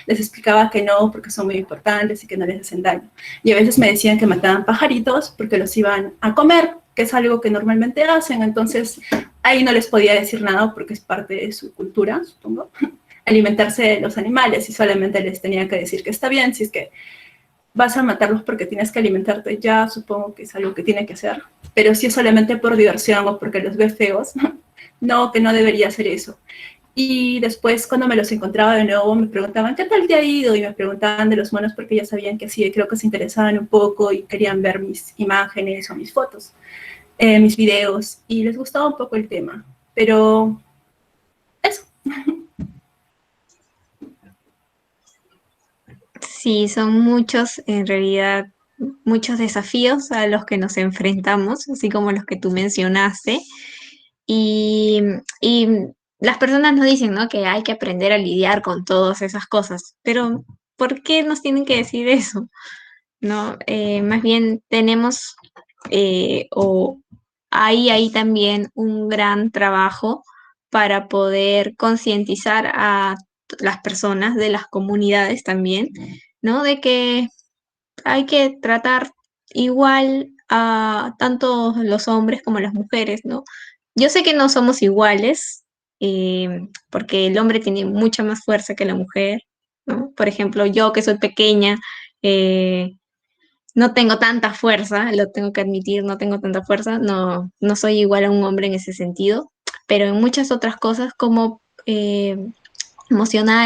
Les explicaba que no, porque son muy importantes y que no les hacen daño. Y a veces me decían que mataban pajaritos porque los iban a comer, que es algo que normalmente hacen, entonces ahí no les podía decir nada porque es parte de su cultura, supongo, alimentarse de los animales y solamente les tenía que decir que está bien, si es que vas a matarlos porque tienes que alimentarte, ya supongo que es algo que tiene que hacer, pero si es solamente por diversión o porque los ves feos, no, que no debería hacer eso. Y después cuando me los encontraba de nuevo me preguntaban, ¿qué tal te ha ido? Y me preguntaban de los monos porque ya sabían que sí, creo que se interesaban un poco y querían ver mis imágenes o mis fotos, mis videos, y les gustaba un poco el tema, pero eso. Sí, son muchos, en realidad, muchos desafíos a los que nos enfrentamos, así como los que tú mencionaste. Y, y las personas nos dicen, ¿no? Que hay que aprender a lidiar con todas esas cosas, pero ¿por qué nos tienen que decir eso? ¿No? Más bien tenemos, o hay ahí también un gran trabajo para poder concientizar a las personas de las comunidades también, ¿no? De que hay que tratar igual a tanto los hombres como las mujeres, ¿no? Yo sé que no somos iguales, porque el hombre tiene mucha más fuerza que la mujer, ¿no? Por ejemplo, yo que soy pequeña, eh, no tengo tanta fuerza, lo tengo que admitir, no tengo tanta fuerza, no soy igual a un hombre en ese sentido, pero en muchas otras cosas como emociones,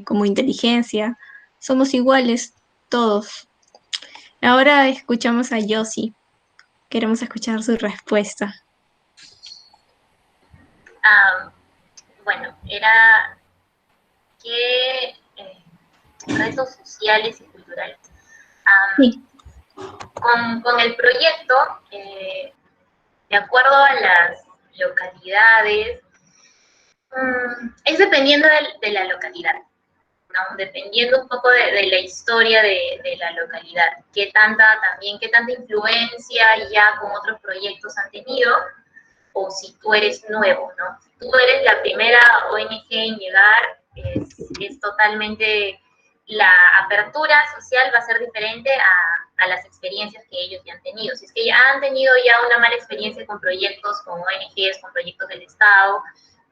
como inteligencia, somos iguales todos. Ahora escuchamos a Yossi, queremos escuchar su respuesta. Bueno, era qué retos sociales y culturales. Sí. Con el proyecto, de acuerdo a las localidades, es dependiendo de la localidad, ¿no? Dependiendo un poco de la historia de la localidad, qué tanta influencia ya con otros proyectos han tenido, o si tú eres nuevo, ¿no? Si tú eres la primera ONG en llegar, es totalmente, la apertura social va a ser diferente a las experiencias que ellos ya han tenido. Si es que ya han tenido ya una mala experiencia con proyectos, con ONGs, con proyectos del Estado,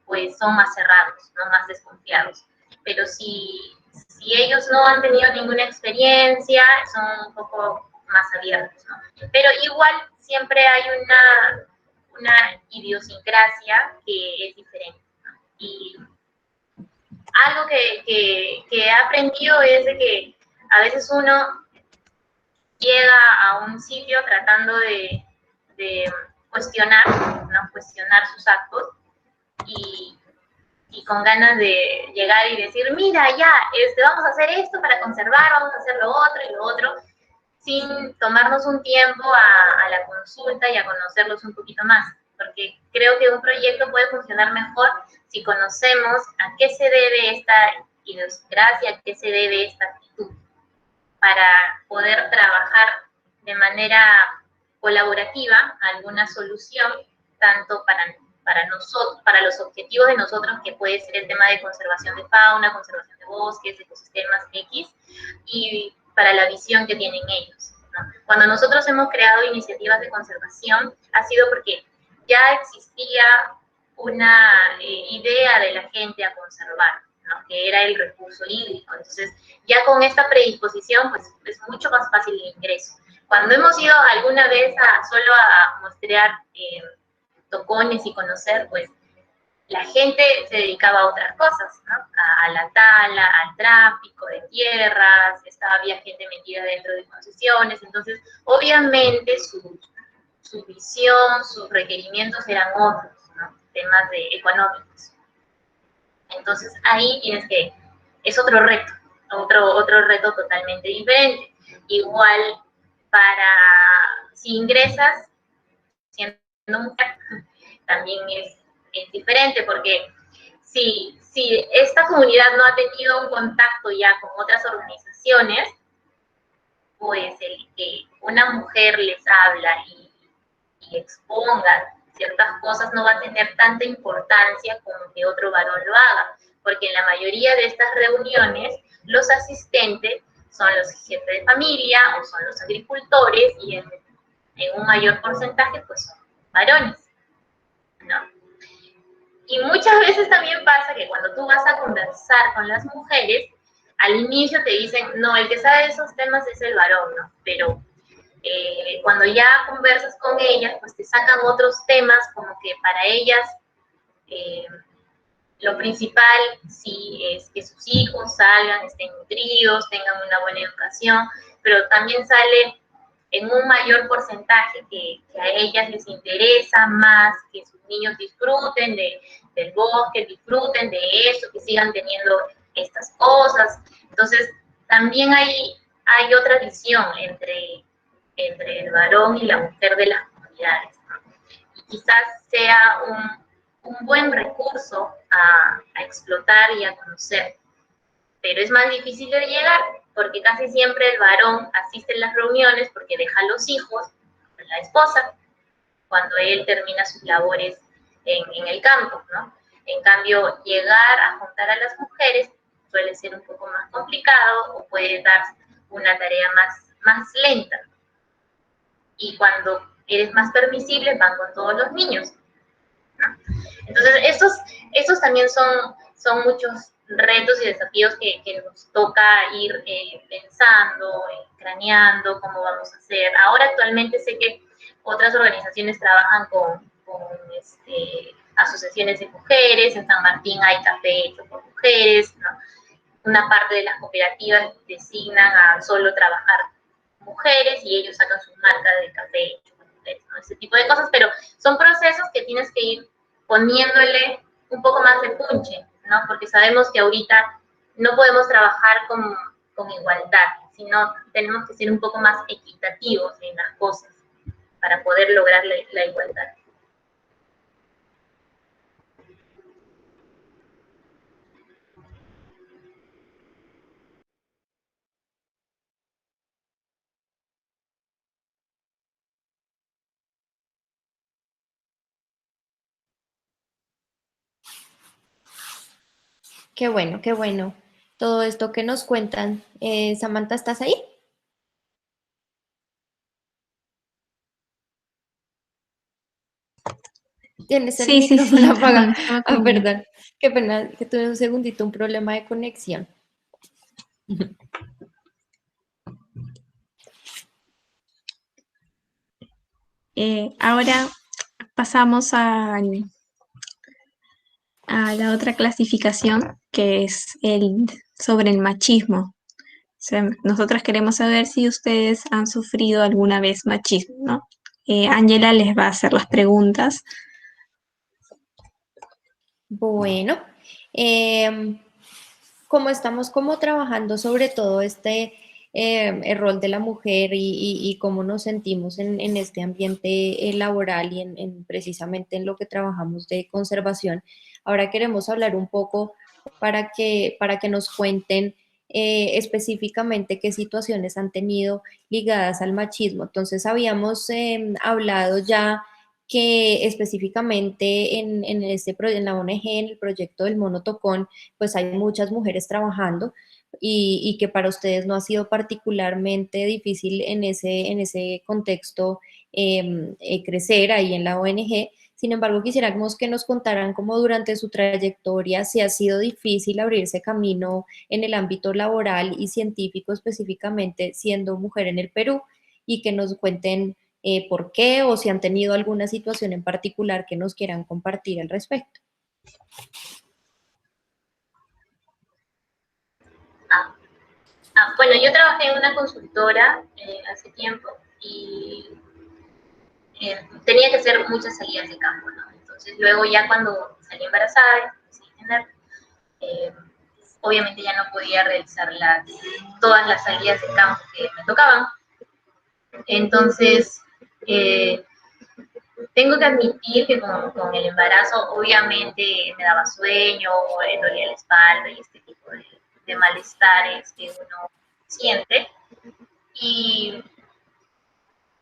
pues son más cerrados, ¿no? Más desconfiados. Pero si ellos no han tenido ninguna experiencia, son un poco más abiertos, ¿no? Pero igual siempre hay una idiosincrasia que es diferente, ¿no? Y algo que he aprendido es de que a veces uno llega a un sitio tratando de cuestionar, ¿no? Cuestionar sus actos y con ganas de llegar y decir, mira, ya, vamos a hacer esto para conservar, vamos a hacer lo otro y lo otro, sin tomarnos un tiempo a la consulta y a conocerlos un poquito más, porque creo que un proyecto puede funcionar mejor si conocemos a qué se debe esta idiosincrasia, a qué se debe esta actitud, para poder trabajar de manera colaborativa alguna solución, tanto para nosotros, para los objetivos de nosotros, que puede ser el tema de conservación de fauna, conservación de bosques, ecosistemas X, y para la visión que tienen ellos, ¿no? Cuando nosotros hemos creado iniciativas de conservación, ha sido porque ya existía una idea de la gente a conservar, ¿no? Que era el recurso hídrico. Entonces, ya con esta predisposición, pues es mucho más fácil el ingreso. Cuando hemos ido alguna vez solo a mostrar tocones y conocer, pues la gente se dedicaba a otras cosas, ¿no? A la tala, al tráfico de tierras, había gente metida dentro de concesiones, entonces obviamente su visión, sus requerimientos eran otros, ¿no? Temas económicos. Entonces ahí es otro reto, otro reto totalmente diferente. Igual si ingresas siendo mujer, también es diferente, porque si esta comunidad no ha tenido un contacto ya con otras organizaciones, pues el que una mujer les habla y exponga ciertas cosas no va a tener tanta importancia como que otro varón lo haga, porque en la mayoría de estas reuniones los asistentes son los jefes de familia o son los agricultores y en un mayor porcentaje pues son varones, ¿no? Y muchas veces también pasa que cuando tú vas a conversar con las mujeres, al inicio te dicen, no, el que sabe de esos temas es el varón, ¿no? Pero cuando ya conversas con ellas, pues te sacan otros temas como que para ellas lo principal sí es que sus hijos salgan, estén nutridos, tengan una buena educación, pero también sale en un mayor porcentaje que a ellas les interesa más que sus niños disfruten del bosque, disfruten de eso, que sigan teniendo estas cosas. Entonces, también hay otra visión entre el varón y la mujer de las comunidades, ¿no? Y quizás sea un buen recurso a explotar y a conocer, pero es más difícil de llegar, porque casi siempre el varón asiste a las reuniones porque deja a los hijos con la esposa, cuando él termina sus labores en el campo, ¿no? En cambio, llegar a juntar a las mujeres suele ser un poco más complicado o puede dar una tarea más lenta. Y cuando eres más permisible, van con todos los niños, ¿no? Entonces, estos también son muchos retos y desafíos que nos toca ir pensando, craneando cómo vamos a hacer. Ahora actualmente sé que otras organizaciones trabajan con asociaciones de mujeres, en San Martín hay café hecho por mujeres, ¿no? Una parte de las cooperativas designan a solo trabajar mujeres y ellos sacan su marca de café hecho por mujeres, ¿no? Ese tipo de cosas, pero son procesos que tienes que ir poniéndole un poco más de punche, ¿no? Porque sabemos que ahorita no podemos trabajar con igualdad, sino tenemos que ser un poco más equitativos en las cosas para poder lograr la igualdad. Qué bueno, qué bueno. Todo esto que nos cuentan. Samantha, ¿estás ahí? Tienes el Sí, sí, sí. micrófono apagado. Estaba Ah, con- perdón. Qué pena que tuve un segundito, un problema de conexión. Ahora pasamos a la otra clasificación, que es sobre el machismo. O sea, nosotras queremos saber si ustedes han sufrido alguna vez machismo, ¿no? Ángela les va a hacer las preguntas. Bueno, como estamos como trabajando sobre todo el rol de la mujer y cómo nos sentimos en este ambiente laboral y precisamente en lo que trabajamos de conservación, ahora queremos hablar un poco para que nos cuenten específicamente qué situaciones han tenido ligadas al machismo. Entonces, habíamos hablado ya que específicamente en la ONG, en el proyecto del Mono Tocón, pues hay muchas mujeres trabajando y que para ustedes no ha sido particularmente difícil en ese contexto crecer ahí en la ONG. Sin embargo, quisiéramos que nos contaran cómo durante su trayectoria si ha sido difícil abrirse camino en el ámbito laboral y científico, específicamente siendo mujer en el Perú, y que nos cuenten por qué o si han tenido alguna situación en particular que nos quieran compartir al respecto. Ah, bueno, yo trabajé en una consultora hace tiempo y tenía que hacer muchas salidas de campo, ¿no? Entonces luego ya cuando salí embarazada, decidí tener, eh, obviamente ya no podía realizar todas las salidas de campo que me tocaban. Entonces, eh, tengo que admitir que con el embarazo obviamente me daba sueño, me dolía la espalda y este tipo de malestares que uno siente. Y,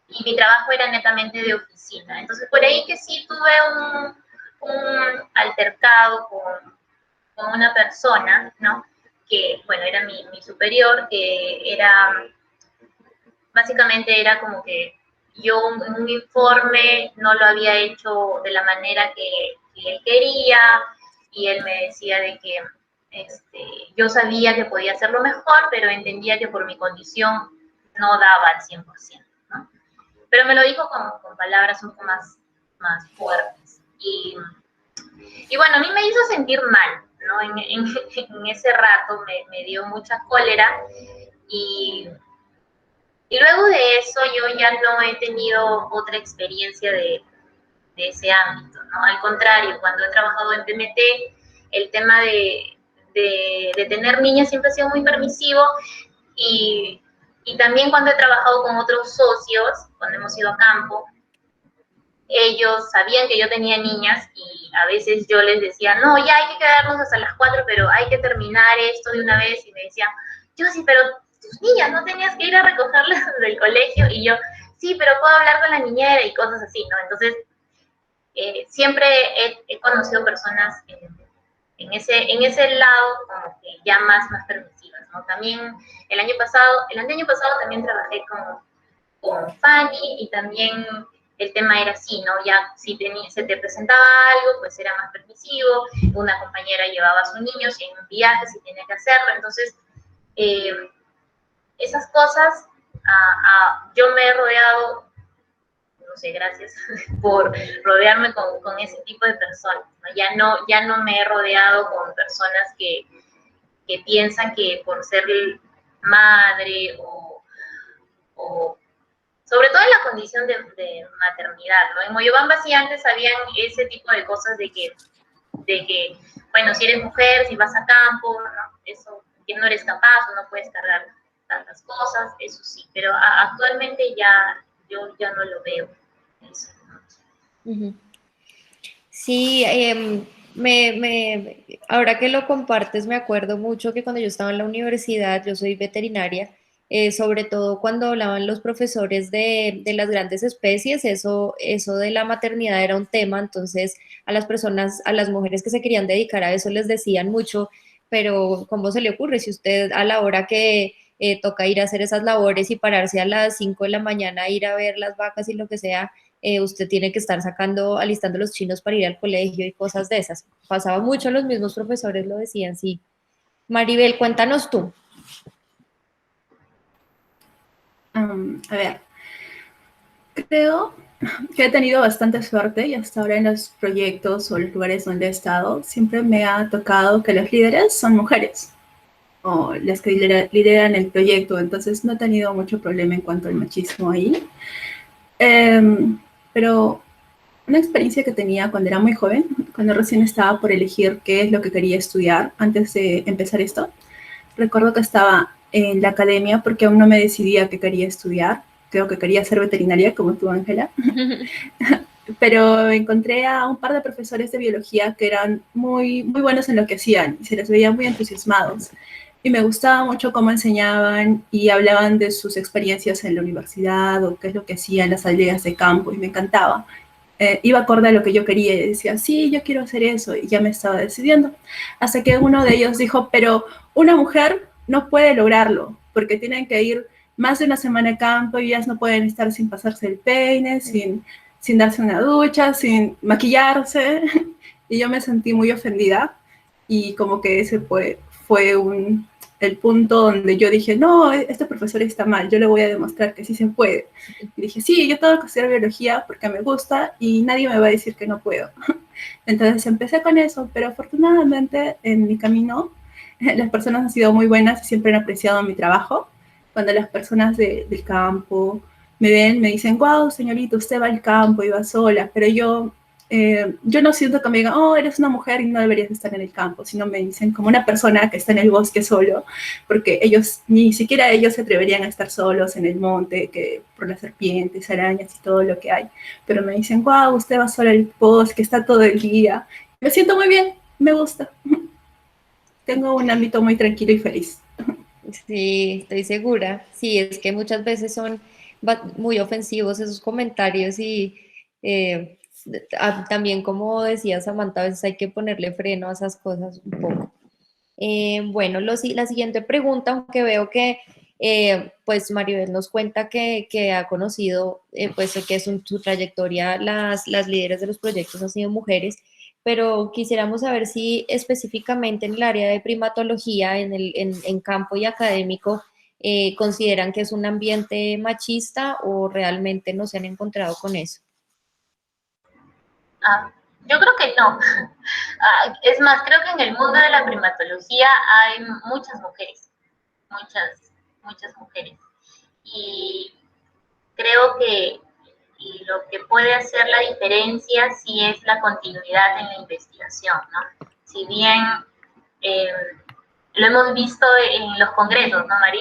y mi trabajo era netamente de oficina. Entonces, por ahí que sí tuve un altercado con una persona, ¿no? Que, bueno, era mi superior, que básicamente era como que yo un informe no lo había hecho de la manera que él quería y él me decía de que yo sabía que podía hacerlo mejor, pero entendía que por mi condición no daba al 100%, ¿no? Pero me lo dijo con palabras un poco más fuertes. Y bueno, a mí me hizo sentir mal, ¿no? En ese rato me dio mucha cólera y luego de eso yo ya no he tenido otra experiencia de ese ámbito, ¿no? Al contrario, cuando he trabajado en PMT, el tema de tener niñas siempre ha sido muy permisivo y también cuando he trabajado con otros socios, cuando hemos ido a campo, ellos sabían que yo tenía niñas y a veces yo les decía, no, ya hay que quedarnos hasta las 4, pero hay que terminar esto de una vez. Y me decían, yo sí, pero tus niñas, ¿no tenías que ir a recogerlas del colegio? Y yo, sí, pero puedo hablar con la niñera y cosas así, ¿no? Entonces, siempre he conocido personas en ese lado como que ya más permisivas, ¿no? También el año pasado también trabajé con Fanny y también el tema era así, ¿no? Ya si se te presentaba algo, pues era más permisivo, una compañera llevaba a sus niños en un viaje si tenía que hacerlo, entonces esas cosas, yo me he rodeado, no sé, gracias por rodearme con ese tipo de personas, ¿no? Ya no me he rodeado con personas que piensan que por ser madre o sobre todo en la condición de maternidad, ¿no? En Moyobamba sí antes habían ese tipo de cosas de que, bueno, si eres mujer, si vas a campo, ¿no? Eso, que no eres capaz o no puedes cargar tantas cosas, eso sí, pero actualmente yo ya no lo veo. Eso, ¿no? Sí, ahora que lo compartes, me acuerdo mucho que cuando yo estaba en la universidad, yo soy veterinaria, sobre todo cuando hablaban los profesores de las grandes especies, eso de la maternidad era un tema, entonces a las personas, a las mujeres que se querían dedicar a eso les decían mucho, pero ¿cómo se le ocurre si usted a la hora que toca ir a hacer esas labores y pararse a las 5 de la mañana, ir a ver las vacas y lo que sea? usted tiene que estar alistando los chinos para ir al colegio y cosas de esas. Pasaba mucho, los mismos profesores lo decían, sí. Maribel, cuéntanos tú. A ver, creo que he tenido bastante suerte y hasta ahora en los proyectos o los lugares donde he estado, siempre me ha tocado que los líderes son mujeres o las que lideran el proyecto, entonces no he tenido mucho problema en cuanto al machismo ahí. Pero una experiencia que tenía cuando era muy joven, cuando recién estaba por elegir qué es lo que quería estudiar antes de empezar esto, recuerdo que estaba en la academia porque aún no me decidía qué quería estudiar. Creo que quería ser veterinaria, como tú, Ángela. Pero encontré a un par de profesores de biología que eran muy, muy buenos en lo que hacían y se les veía muy entusiasmados. Y me gustaba mucho cómo enseñaban y hablaban de sus experiencias en la universidad o qué es lo que hacían en las aldeas de campo y me encantaba. Iba acorde a lo que yo quería y decía, sí, yo quiero hacer eso y ya me estaba decidiendo. Hasta que uno de ellos dijo, pero una mujer no puede lograrlo porque tienen que ir más de una semana a campo y ellas no pueden estar sin pasarse el peine, sin darse una ducha, sin maquillarse. Y yo me sentí muy ofendida y como que ese fue el punto donde yo dije, no, este profesor está mal, yo le voy a demostrar que sí se puede. Y dije, sí, yo tengo que estudiar biología porque me gusta y nadie me va a decir que no puedo. Entonces empecé con eso, pero afortunadamente en mi camino las personas han sido muy buenas y siempre han apreciado mi trabajo. Cuando las personas del campo me ven, me dicen, wow, señorita, usted va al campo y va sola, pero yo no siento que me digan, oh, eres una mujer y no deberías estar en el campo, sino me dicen como una persona que está en el bosque solo, porque ni siquiera ellos se atreverían a estar solos en el monte, por las serpientes, arañas y todo lo que hay. Pero me dicen, wow, usted va sola al bosque, está todo el día. Me siento muy bien, me gusta. Tengo un ámbito muy tranquilo y feliz. Sí, estoy segura. Sí, es que muchas veces son muy ofensivos esos comentarios y eh, también, como decía Samantha, a veces hay que ponerle freno a esas cosas un poco. Bueno, la siguiente pregunta, aunque veo que pues Maribel nos cuenta que ha conocido, pues que su trayectoria, las líderes de los proyectos han sido mujeres, pero quisiéramos saber si específicamente en el área de primatología, en campo y académico, consideran que es un ambiente machista o realmente no se han encontrado con eso. Yo creo que no. Es más, creo que en el mundo de la primatología hay muchas mujeres, muchas mujeres. Y creo que lo que puede hacer la diferencia sí es la continuidad en la investigación, ¿no? Si bien lo hemos visto en los congresos, ¿no, Mari?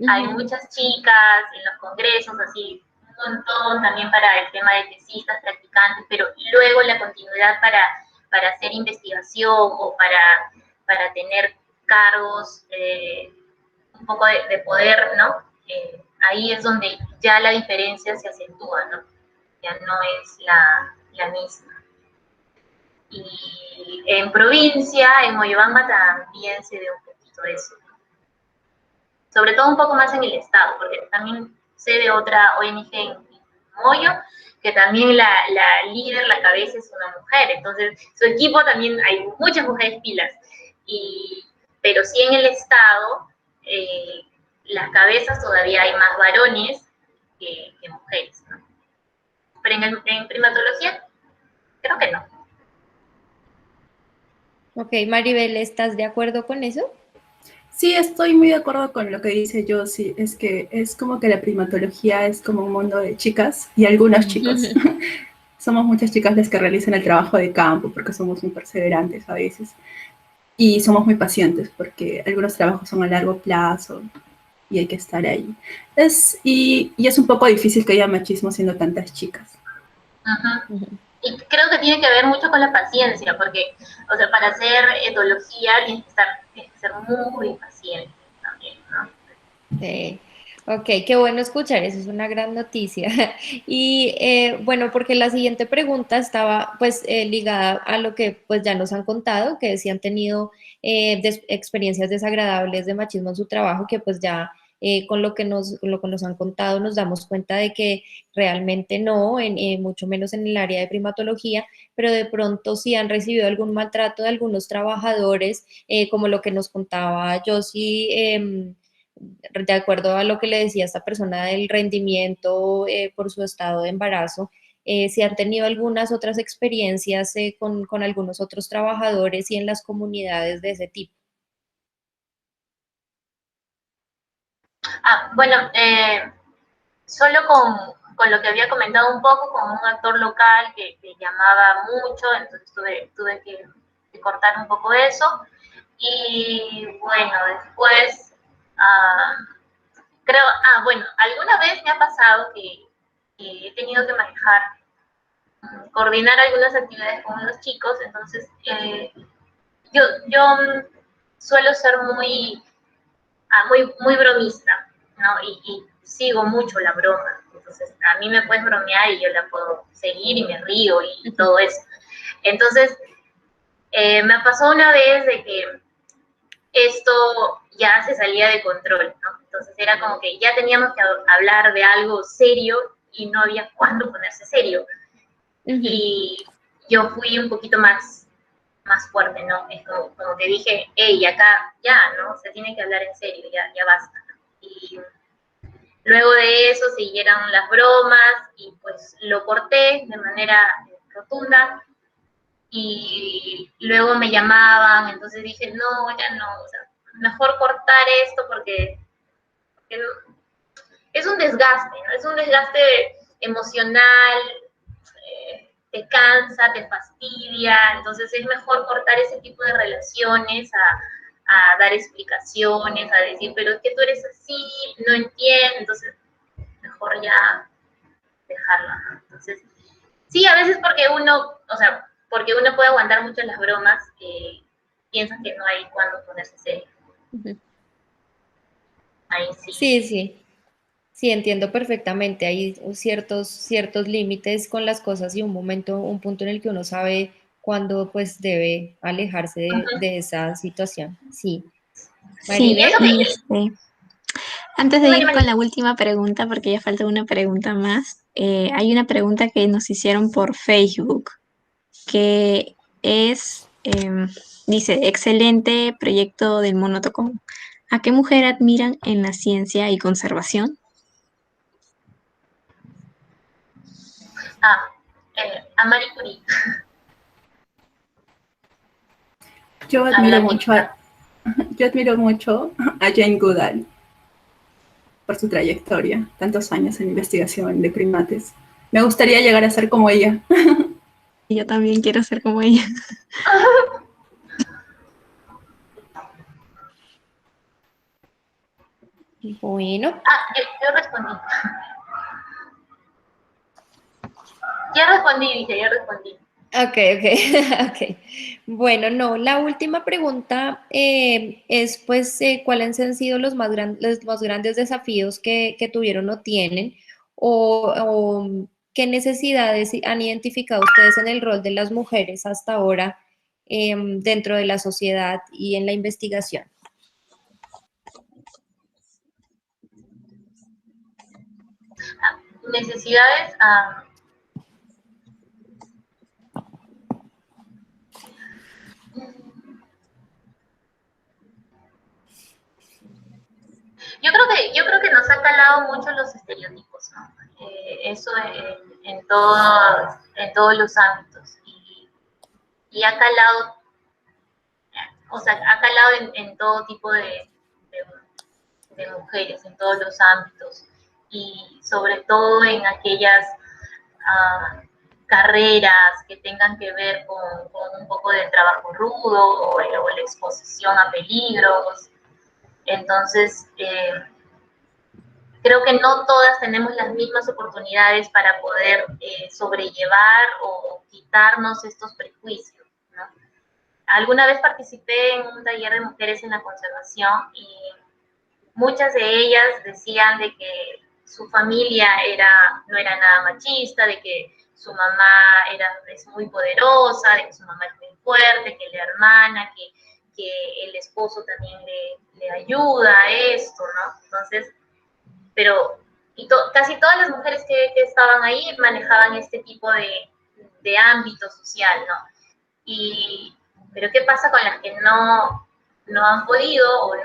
Hay muchas chicas en los congresos, así, un montón también para el tema de tesistas, practicantes, pero luego la continuidad para hacer investigación o para tener cargos un poco de poder, ¿no? Ahí es donde ya la diferencia se acentúa, ¿no? Ya no es la misma. Y en provincia, en Moyobamba también se ve un poquito eso, ¿no? Sobre todo un poco más en el estado, porque también sé de otra ONG en Moyo, que también la líder, la cabeza es una mujer, entonces su equipo también hay muchas mujeres pilas, pero sí en el estado, las cabezas todavía hay más varones que mujeres, ¿no? Pero en primatología, creo que no. Ok, Maribel, ¿estás de acuerdo con eso? Sí, estoy muy de acuerdo con lo que dice Josie. Es que es como que la primatología es como un mundo de chicas y algunos chicos. Somos muchas chicas las que realizan el trabajo de campo porque somos muy perseverantes a veces. Y somos muy pacientes porque algunos trabajos son a largo plazo y hay que estar ahí. Y es un poco difícil que haya machismo siendo tantas chicas. Y creo que tiene que ver mucho con la paciencia, porque, o sea, para hacer etología tienes que ser muy paciente también, ¿no? Sí. Ok, qué bueno escuchar, eso es una gran noticia. Y bueno, porque la siguiente pregunta estaba pues ligada a lo que pues ya nos han contado, que si han tenido experiencias desagradables de machismo en su trabajo, que pues ya con lo que nos han contado nos damos cuenta de que realmente no, mucho menos en el área de primatología, pero de pronto sí han recibido algún maltrato de algunos trabajadores, como lo que nos contaba Josie, de acuerdo a lo que le decía esta persona del rendimiento por su estado de embarazo. Si han tenido algunas otras experiencias con algunos otros trabajadores y en las comunidades de ese tipo. Bueno, solo con lo que había comentado un poco, con un actor local que llamaba mucho, entonces tuve que cortar un poco eso. Y bueno, después, bueno, alguna vez me ha pasado que he tenido que manejar, coordinar algunas actividades con unos chicos, entonces yo suelo ser muy bromista, ¿no? Y sigo mucho la broma. Entonces, a mí me puedes bromear y yo la puedo seguir y me río y todo eso. Entonces, me pasó una vez de que esto ya se salía de control, ¿no? Entonces era como que ya teníamos que hablar de algo serio y no había cuándo ponerse serio. Y yo fui un poquito más fuerte, ¿no? Es como que dije, hey, acá ya, ¿no? Se tiene que hablar en serio, ya basta. Y luego de eso siguieron las bromas y pues lo corté de manera rotunda y luego me llamaban, entonces dije, no, ya no, o sea, mejor cortar esto porque es un desgaste, ¿no? Es un desgaste emocional, te cansa, te fastidia, entonces es mejor cortar ese tipo de relaciones, a dar explicaciones, a decir, pero es que tú eres así, no entiendo, entonces mejor ya dejarlo, ¿no? Entonces, sí, a veces porque uno puede aguantar mucho las bromas, piensa que no hay cuándo ponerse serio. Ahí sí. Sí, sí. Sí, entiendo perfectamente. Hay ciertos límites con las cosas y un punto en el que uno sabe cuándo pues debe alejarse de esa situación. Sí. Sí, Maribel. y antes de Mari, ir con Mari. la última pregunta, porque ya falta una pregunta más, hay una pregunta que nos hicieron por Facebook, que es, dice, excelente proyecto del Monotocón. ¿A qué mujer admiran en la ciencia y conservación? A Marie Curie, Yo a admiro la mucho química. yo admiro mucho a Jane Goodall por su trayectoria, tantos años en investigación de primates. Me gustaría llegar a ser como ella. Y yo también quiero ser como ella. Bueno, Yo respondí. Ya respondí. ok, ok. Bueno, no, la última pregunta es pues cuáles han sido los más grandes desafíos que tuvieron o tienen o qué necesidades han identificado ustedes en el rol de las mujeres hasta ahora dentro de la sociedad y en la investigación. Necesidades, yo creo que nos ha calado mucho los estereotipos, ¿no? Eso en todos los ámbitos. Y ha calado, o sea, ha calado en todo tipo de mujeres, en todos los ámbitos. Y sobre todo en aquellas carreras que tengan que ver con un poco de trabajo rudo o la exposición a peligros. Entonces, creo que no todas tenemos las mismas oportunidades para poder sobrellevar o quitarnos estos prejuicios, ¿no? Alguna vez participé en un taller de mujeres en la conservación y muchas de ellas decían de que su familia no era nada machista, de que su mamá es muy poderosa, de que su mamá es muy fuerte, que la hermana, que el esposo también le ayuda a esto, ¿no? Entonces, pero casi todas las mujeres que estaban ahí manejaban este tipo de ámbito social, ¿no? Pero ¿qué pasa con las que no han podido o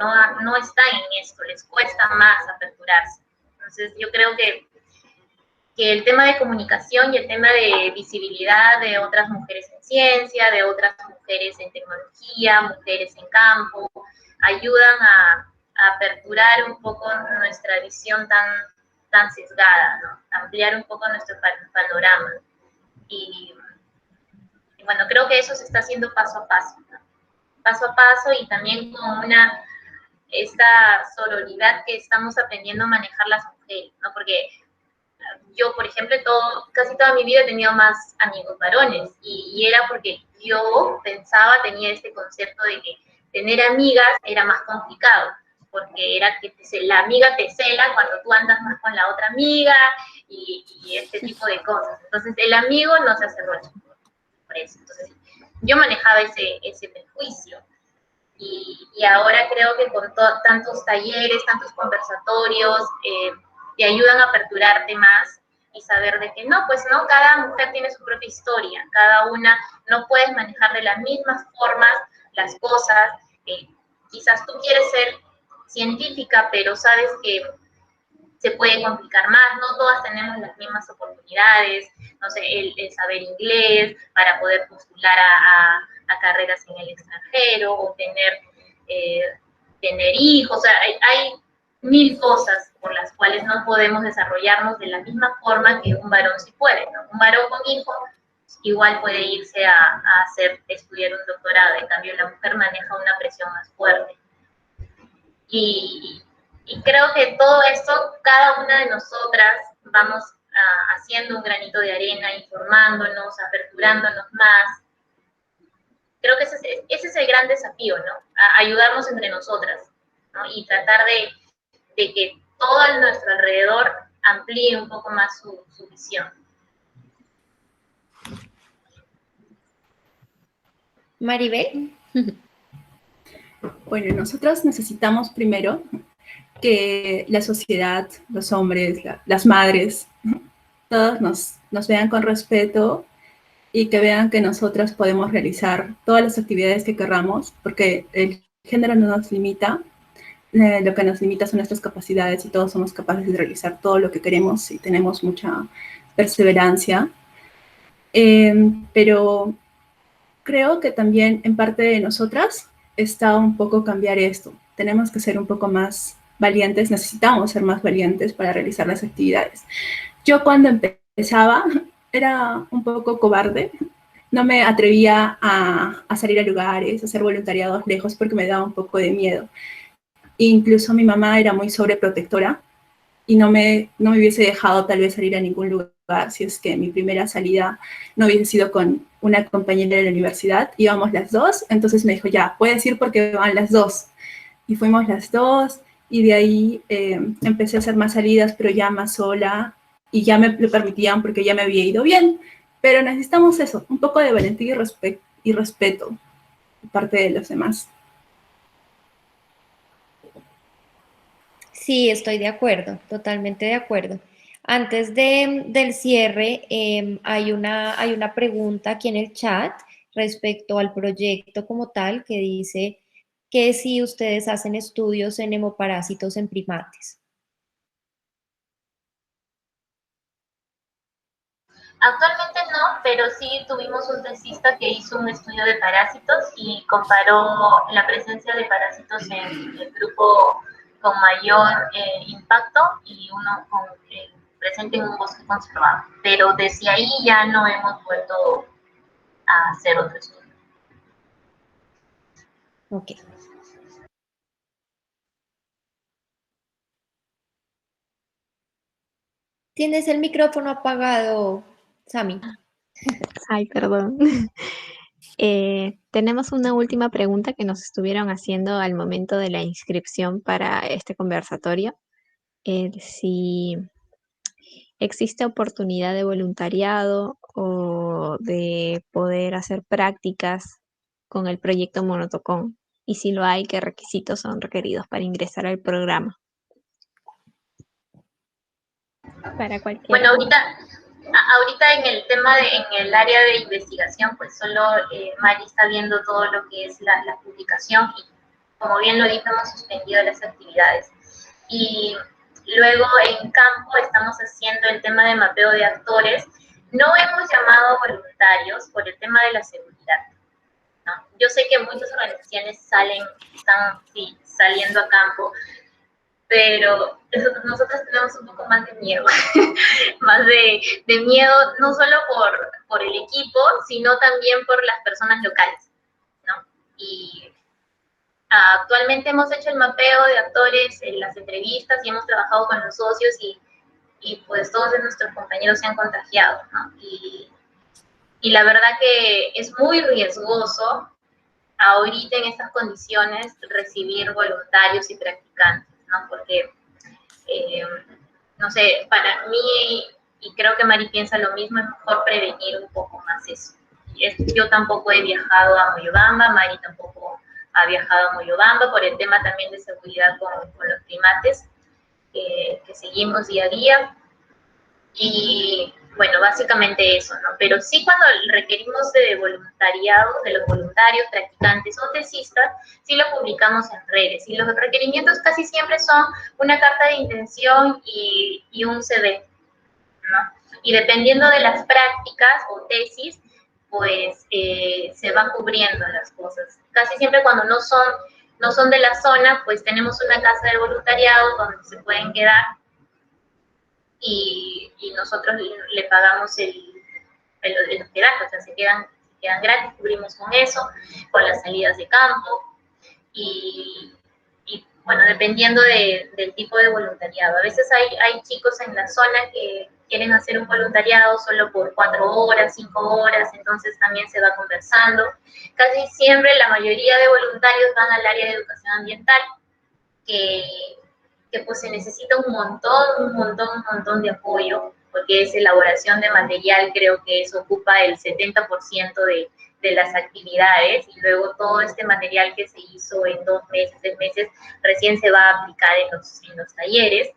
no están en esto? Les cuesta más aperturarse. Entonces, yo creo que el tema de comunicación y el tema de visibilidad de otras mujeres en ciencia, de otras mujeres en tecnología, mujeres en campo, ayudan a aperturar un poco nuestra visión tan sesgada, ¿no? Ampliar un poco nuestro panorama. Y bueno, creo que eso se está haciendo paso a paso, ¿no? Paso a paso, y también con esta sororidad que estamos aprendiendo a manejar las mujeres, ¿no? Porque yo, por ejemplo, casi toda mi vida he tenido más amigos varones, y era porque yo tenía este concepto de que tener amigas era más complicado, porque era que la amiga te cela cuando tú andas más con la otra amiga y este tipo de cosas. Entonces, el amigo no se hace roche por eso. Entonces, yo manejaba ese prejuicio. Y ahora creo que con tantos talleres, tantos conversatorios, te ayudan a aperturarte más y saber de que no, pues no, cada mujer tiene su propia historia, cada una no puedes manejar de las mismas formas las cosas. Quizás tú quieres ser científica, pero sabes que se puede complicar más, no todas tenemos las mismas oportunidades, no sé, el saber inglés para poder postular a carreras en el extranjero, o tener hijos, o sea, hay mil cosas por las cuales no podemos desarrollarnos de la misma forma que un varón sí puede, ¿no? Un varón con hijos igual puede irse a estudiar un doctorado, en cambio la mujer maneja una presión más fuerte. Y creo que todo esto, cada una de nosotras vamos haciendo un granito de arena, informándonos, aperturándonos más. Creo que ese es el gran desafío, ¿no? Ayudarnos entre nosotras, ¿no? Y tratar de que todo a nuestro alrededor amplíe un poco más su visión. Maribel. Bueno, nosotros necesitamos primero que la sociedad, los hombres, las madres, todos nos vean con respeto y que vean que nosotras podemos realizar todas las actividades que querramos, porque el género no nos limita, lo que nos limita son nuestras capacidades, y todos somos capaces de realizar todo lo que queremos y tenemos mucha perseverancia. Pero creo que también en parte de nosotras está un poco cambiar esto. Tenemos que ser un poco más valientes, necesitamos ser más valientes para realizar las actividades. Yo cuando empezaba era un poco cobarde, no me atrevía a salir a lugares, a hacer voluntariados lejos, porque me daba un poco de miedo. Incluso mi mamá era muy sobreprotectora y no me hubiese dejado tal vez salir a ningún lugar si es que mi primera salida no hubiese sido con una compañera de la universidad. Íbamos las dos, entonces me dijo, ya, puedes ir porque van las dos. Y fuimos las dos, y de ahí empecé a hacer más salidas, pero ya más sola, y ya me lo permitían porque ya me había ido bien. Pero necesitamos eso, un poco de valentía y respeto de parte de los demás. Sí, estoy de acuerdo, totalmente de acuerdo. Antes del cierre, hay una pregunta aquí en el chat respecto al proyecto como tal, que dice que si ustedes hacen estudios en hemoparásitos en primates. Actualmente no, pero sí tuvimos un tesista que hizo un estudio de parásitos y comparó la presencia de parásitos en el grupo con mayor impacto y uno presente en un bosque conservado. Pero desde ahí ya no hemos vuelto a hacer otro estudio. Ok. Tienes el micrófono apagado, Sami. Ay, perdón. Tenemos una última pregunta que nos estuvieron haciendo al momento de la inscripción para este conversatorio. Si existe oportunidad de voluntariado o de poder hacer prácticas con el proyecto Monotocón. y si lo hay, qué requisitos son requeridos para ingresar al programa. Para cualquier... Bueno, ahorita en el tema en el área de investigación, pues solo Mari está viendo todo lo que es la publicación y, como bien lo dijo, hemos suspendido las actividades. Y luego en campo estamos haciendo el tema de mapeo de actores. No hemos llamado voluntarios por el tema de la seguridad, ¿no? Yo sé que muchas organizaciones están saliendo a campo, pero nosotros tenemos un poco más de miedo, más de miedo no solo por el equipo, sino también por las personas locales, ¿no? Y actualmente hemos hecho el mapeo de actores en las entrevistas y hemos trabajado con los socios y pues todos de nuestros compañeros se han contagiado, ¿no? Y la verdad que es muy riesgoso ahorita en estas condiciones recibir voluntarios y practicantes, ¿no? Porque, no sé, para mí, y creo que Mari piensa lo mismo, es mejor prevenir un poco más eso. Yo tampoco he viajado a Moyobamba, Mari tampoco ha viajado a Moyobamba por el tema también de seguridad con los primates que seguimos día a día. Y bueno, básicamente eso, ¿no? Pero sí, cuando requerimos de voluntariado, de los voluntarios, practicantes o tesistas, sí lo publicamos en redes. Y los requerimientos casi siempre son una carta de intención y un CV, ¿no? Y dependiendo de las prácticas o tesis, pues se van cubriendo las cosas. Casi siempre cuando no son de la zona, pues tenemos una casa de voluntariado donde se pueden quedar y nosotros le pagamos el hospedaje, o sea, se quedan gratis, cubrimos con eso, con las salidas de campo y bueno, dependiendo del tipo de voluntariado. A veces hay chicos en la zona que quieren hacer un voluntariado solo por 4 horas, 5 horas, entonces también se va conversando. Casi siempre la mayoría de voluntarios van al área de educación ambiental, que pues se necesita un montón de apoyo, porque es elaboración de material, creo que eso ocupa el 70% de las actividades, y luego todo este material que se hizo en 2 meses, 3 meses, recién se va a aplicar en los talleres.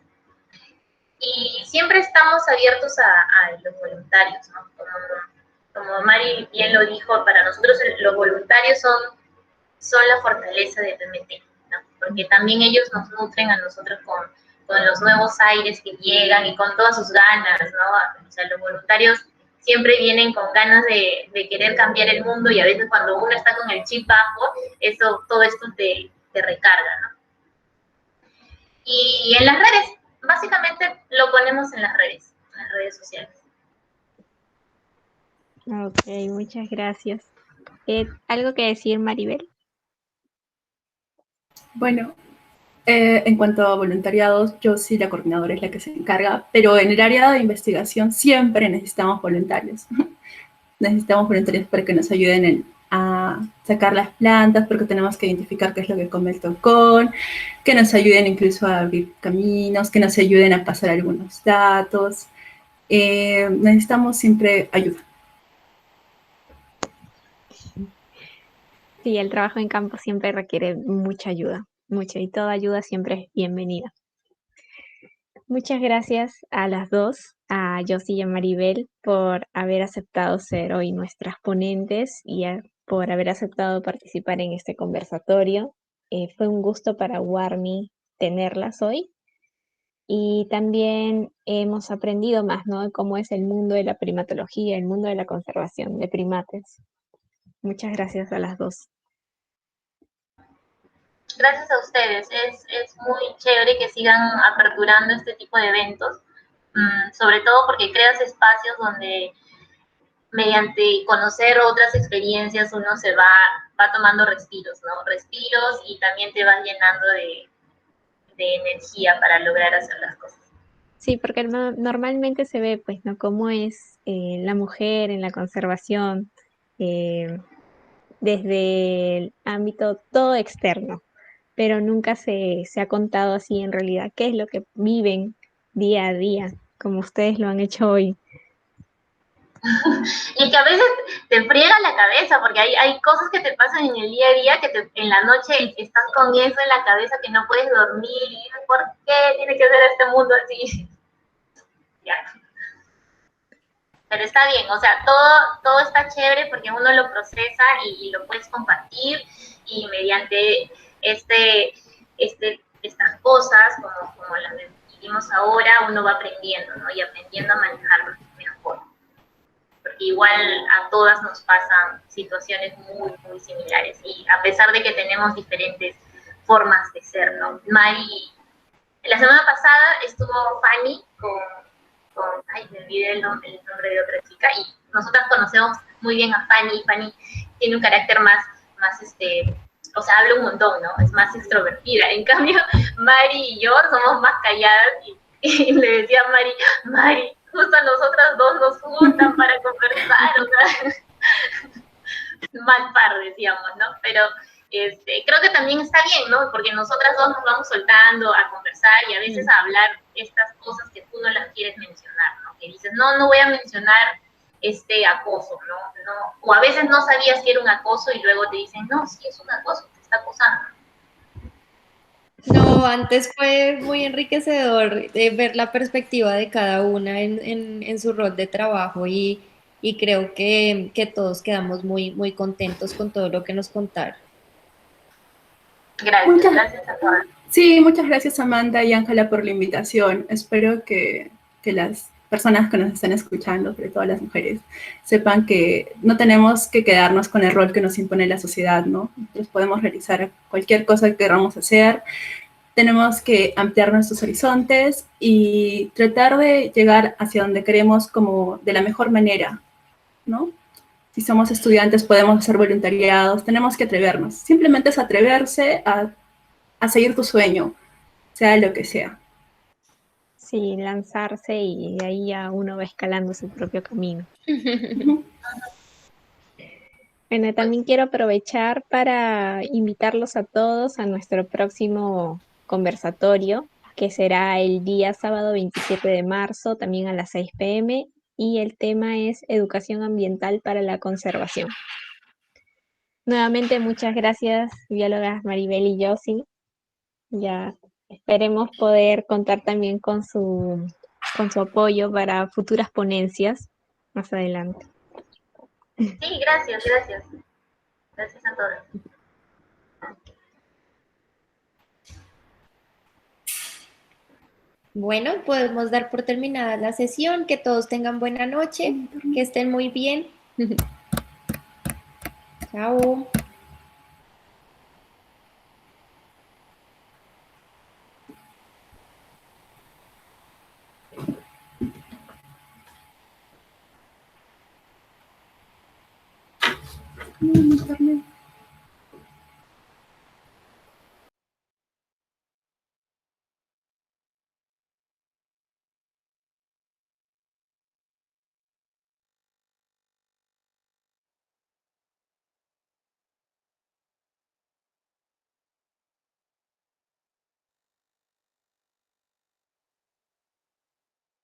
Y siempre estamos abiertos a los voluntarios, ¿no? Como Mari bien lo dijo, para nosotros los voluntarios son la fortaleza de PMT, ¿no? Porque también ellos nos nutren a nosotros con los nuevos aires que llegan y con todas sus ganas, ¿no? O sea, los voluntarios siempre vienen con ganas de querer cambiar el mundo, y a veces cuando uno está con el chip bajo, todo esto te recarga, ¿no? Y en las redes, básicamente lo ponemos en las redes sociales. Ok, muchas gracias. ¿Algo que decir, Maribel? Bueno, en cuanto a voluntariados, yo sí, la coordinadora es la que se encarga, pero en el área de investigación siempre necesitamos voluntarios. Necesitamos voluntarios para que nos ayuden a sacar las plantas, porque tenemos que identificar qué es lo que come el tocón, que nos ayuden incluso a abrir caminos, que nos ayuden a pasar algunos datos. Necesitamos siempre ayuda. Sí, el trabajo en campo siempre requiere mucha ayuda, y toda ayuda siempre es bienvenida. Muchas gracias a las dos, a Josie y a Maribel, por haber aceptado ser hoy nuestras ponentes y por haber aceptado participar en este conversatorio. Fue un gusto para WARMI tenerlas hoy, y también hemos aprendido más, ¿no?, de cómo es el mundo de la primatología, el mundo de la conservación de primates. Muchas gracias a las dos. Gracias a ustedes, es muy chévere que sigan aperturando este tipo de eventos, sobre todo porque creas espacios donde mediante conocer otras experiencias uno se va tomando respiros, ¿no? Respiros, y también te vas llenando de energía para lograr hacer las cosas. Sí, porque normalmente se ve, pues, ¿no?, cómo es la mujer en la conservación desde el ámbito todo externo, pero nunca se ha contado así en realidad qué es lo que viven día a día, como ustedes lo han hecho hoy. Y que a veces te friega la cabeza, porque hay cosas que te pasan en el día a día, que en la noche estás con eso en la cabeza que no puedes dormir, y dices, ¿por qué tiene que ser este mundo así? Ya. Pero está bien, o sea, todo está chévere porque uno lo procesa y lo puedes compartir, y mediante estas cosas, como las que vivimos ahora, uno va aprendiendo, ¿no? Y aprendiendo a manejarlo mejor. Porque igual a todas nos pasan situaciones muy, muy similares, y a pesar de que tenemos diferentes formas de ser, ¿no? Mari, la semana pasada estuvo Fanny ay, me olvidé el nombre de otra chica, y nosotras conocemos muy bien a Fanny. Fanny tiene un carácter más o sea, habla un montón, ¿no? Es más extrovertida. En cambio, Mari y yo somos más calladas, y le decía a Mari, justo a nosotras dos nos juntan para conversar, o sea, mal par, decíamos, ¿no? Pero creo que también está bien, ¿no? Porque nosotras dos nos vamos soltando a conversar y a veces a hablar estas cosas que tú no las quieres mencionar, ¿no? Que dices, no voy a mencionar este acoso, ¿no? O a veces no sabías que era un acoso y luego te dicen, no, sí, es un acoso, te está acosando. No, antes fue muy enriquecedor ver la perspectiva de cada una en su rol de trabajo, y creo que todos quedamos muy, muy contentos con todo lo que nos contaron. Gracias, gracias a todas. Sí, muchas gracias Amanda y Ángela por la invitación. Espero que las personas que nos están escuchando, sobre todo las mujeres, sepan que no tenemos que quedarnos con el rol que nos impone la sociedad, ¿no? Nosotros podemos realizar cualquier cosa que queramos hacer. Tenemos que ampliar nuestros horizontes y tratar de llegar hacia donde queremos como de la mejor manera, ¿no? Si somos estudiantes podemos hacer voluntariados, tenemos que atrevernos. Simplemente es atreverse a seguir tu sueño, sea lo que sea. Sí, lanzarse y de ahí ya uno va escalando su propio camino. Bueno, también quiero aprovechar para invitarlos a todos a nuestro próximo conversatorio, que será el día sábado 27 de marzo, también a las 6 p.m., y el tema es Educación Ambiental para la Conservación. Nuevamente, muchas gracias, biólogas Maribel y Josie. Ya esperemos poder contar también con su apoyo para futuras ponencias más adelante. Sí, gracias. Gracias a todas. Bueno, podemos dar por terminada la sesión, que todos tengan buena noche, que estén muy bien. Chao. Internet.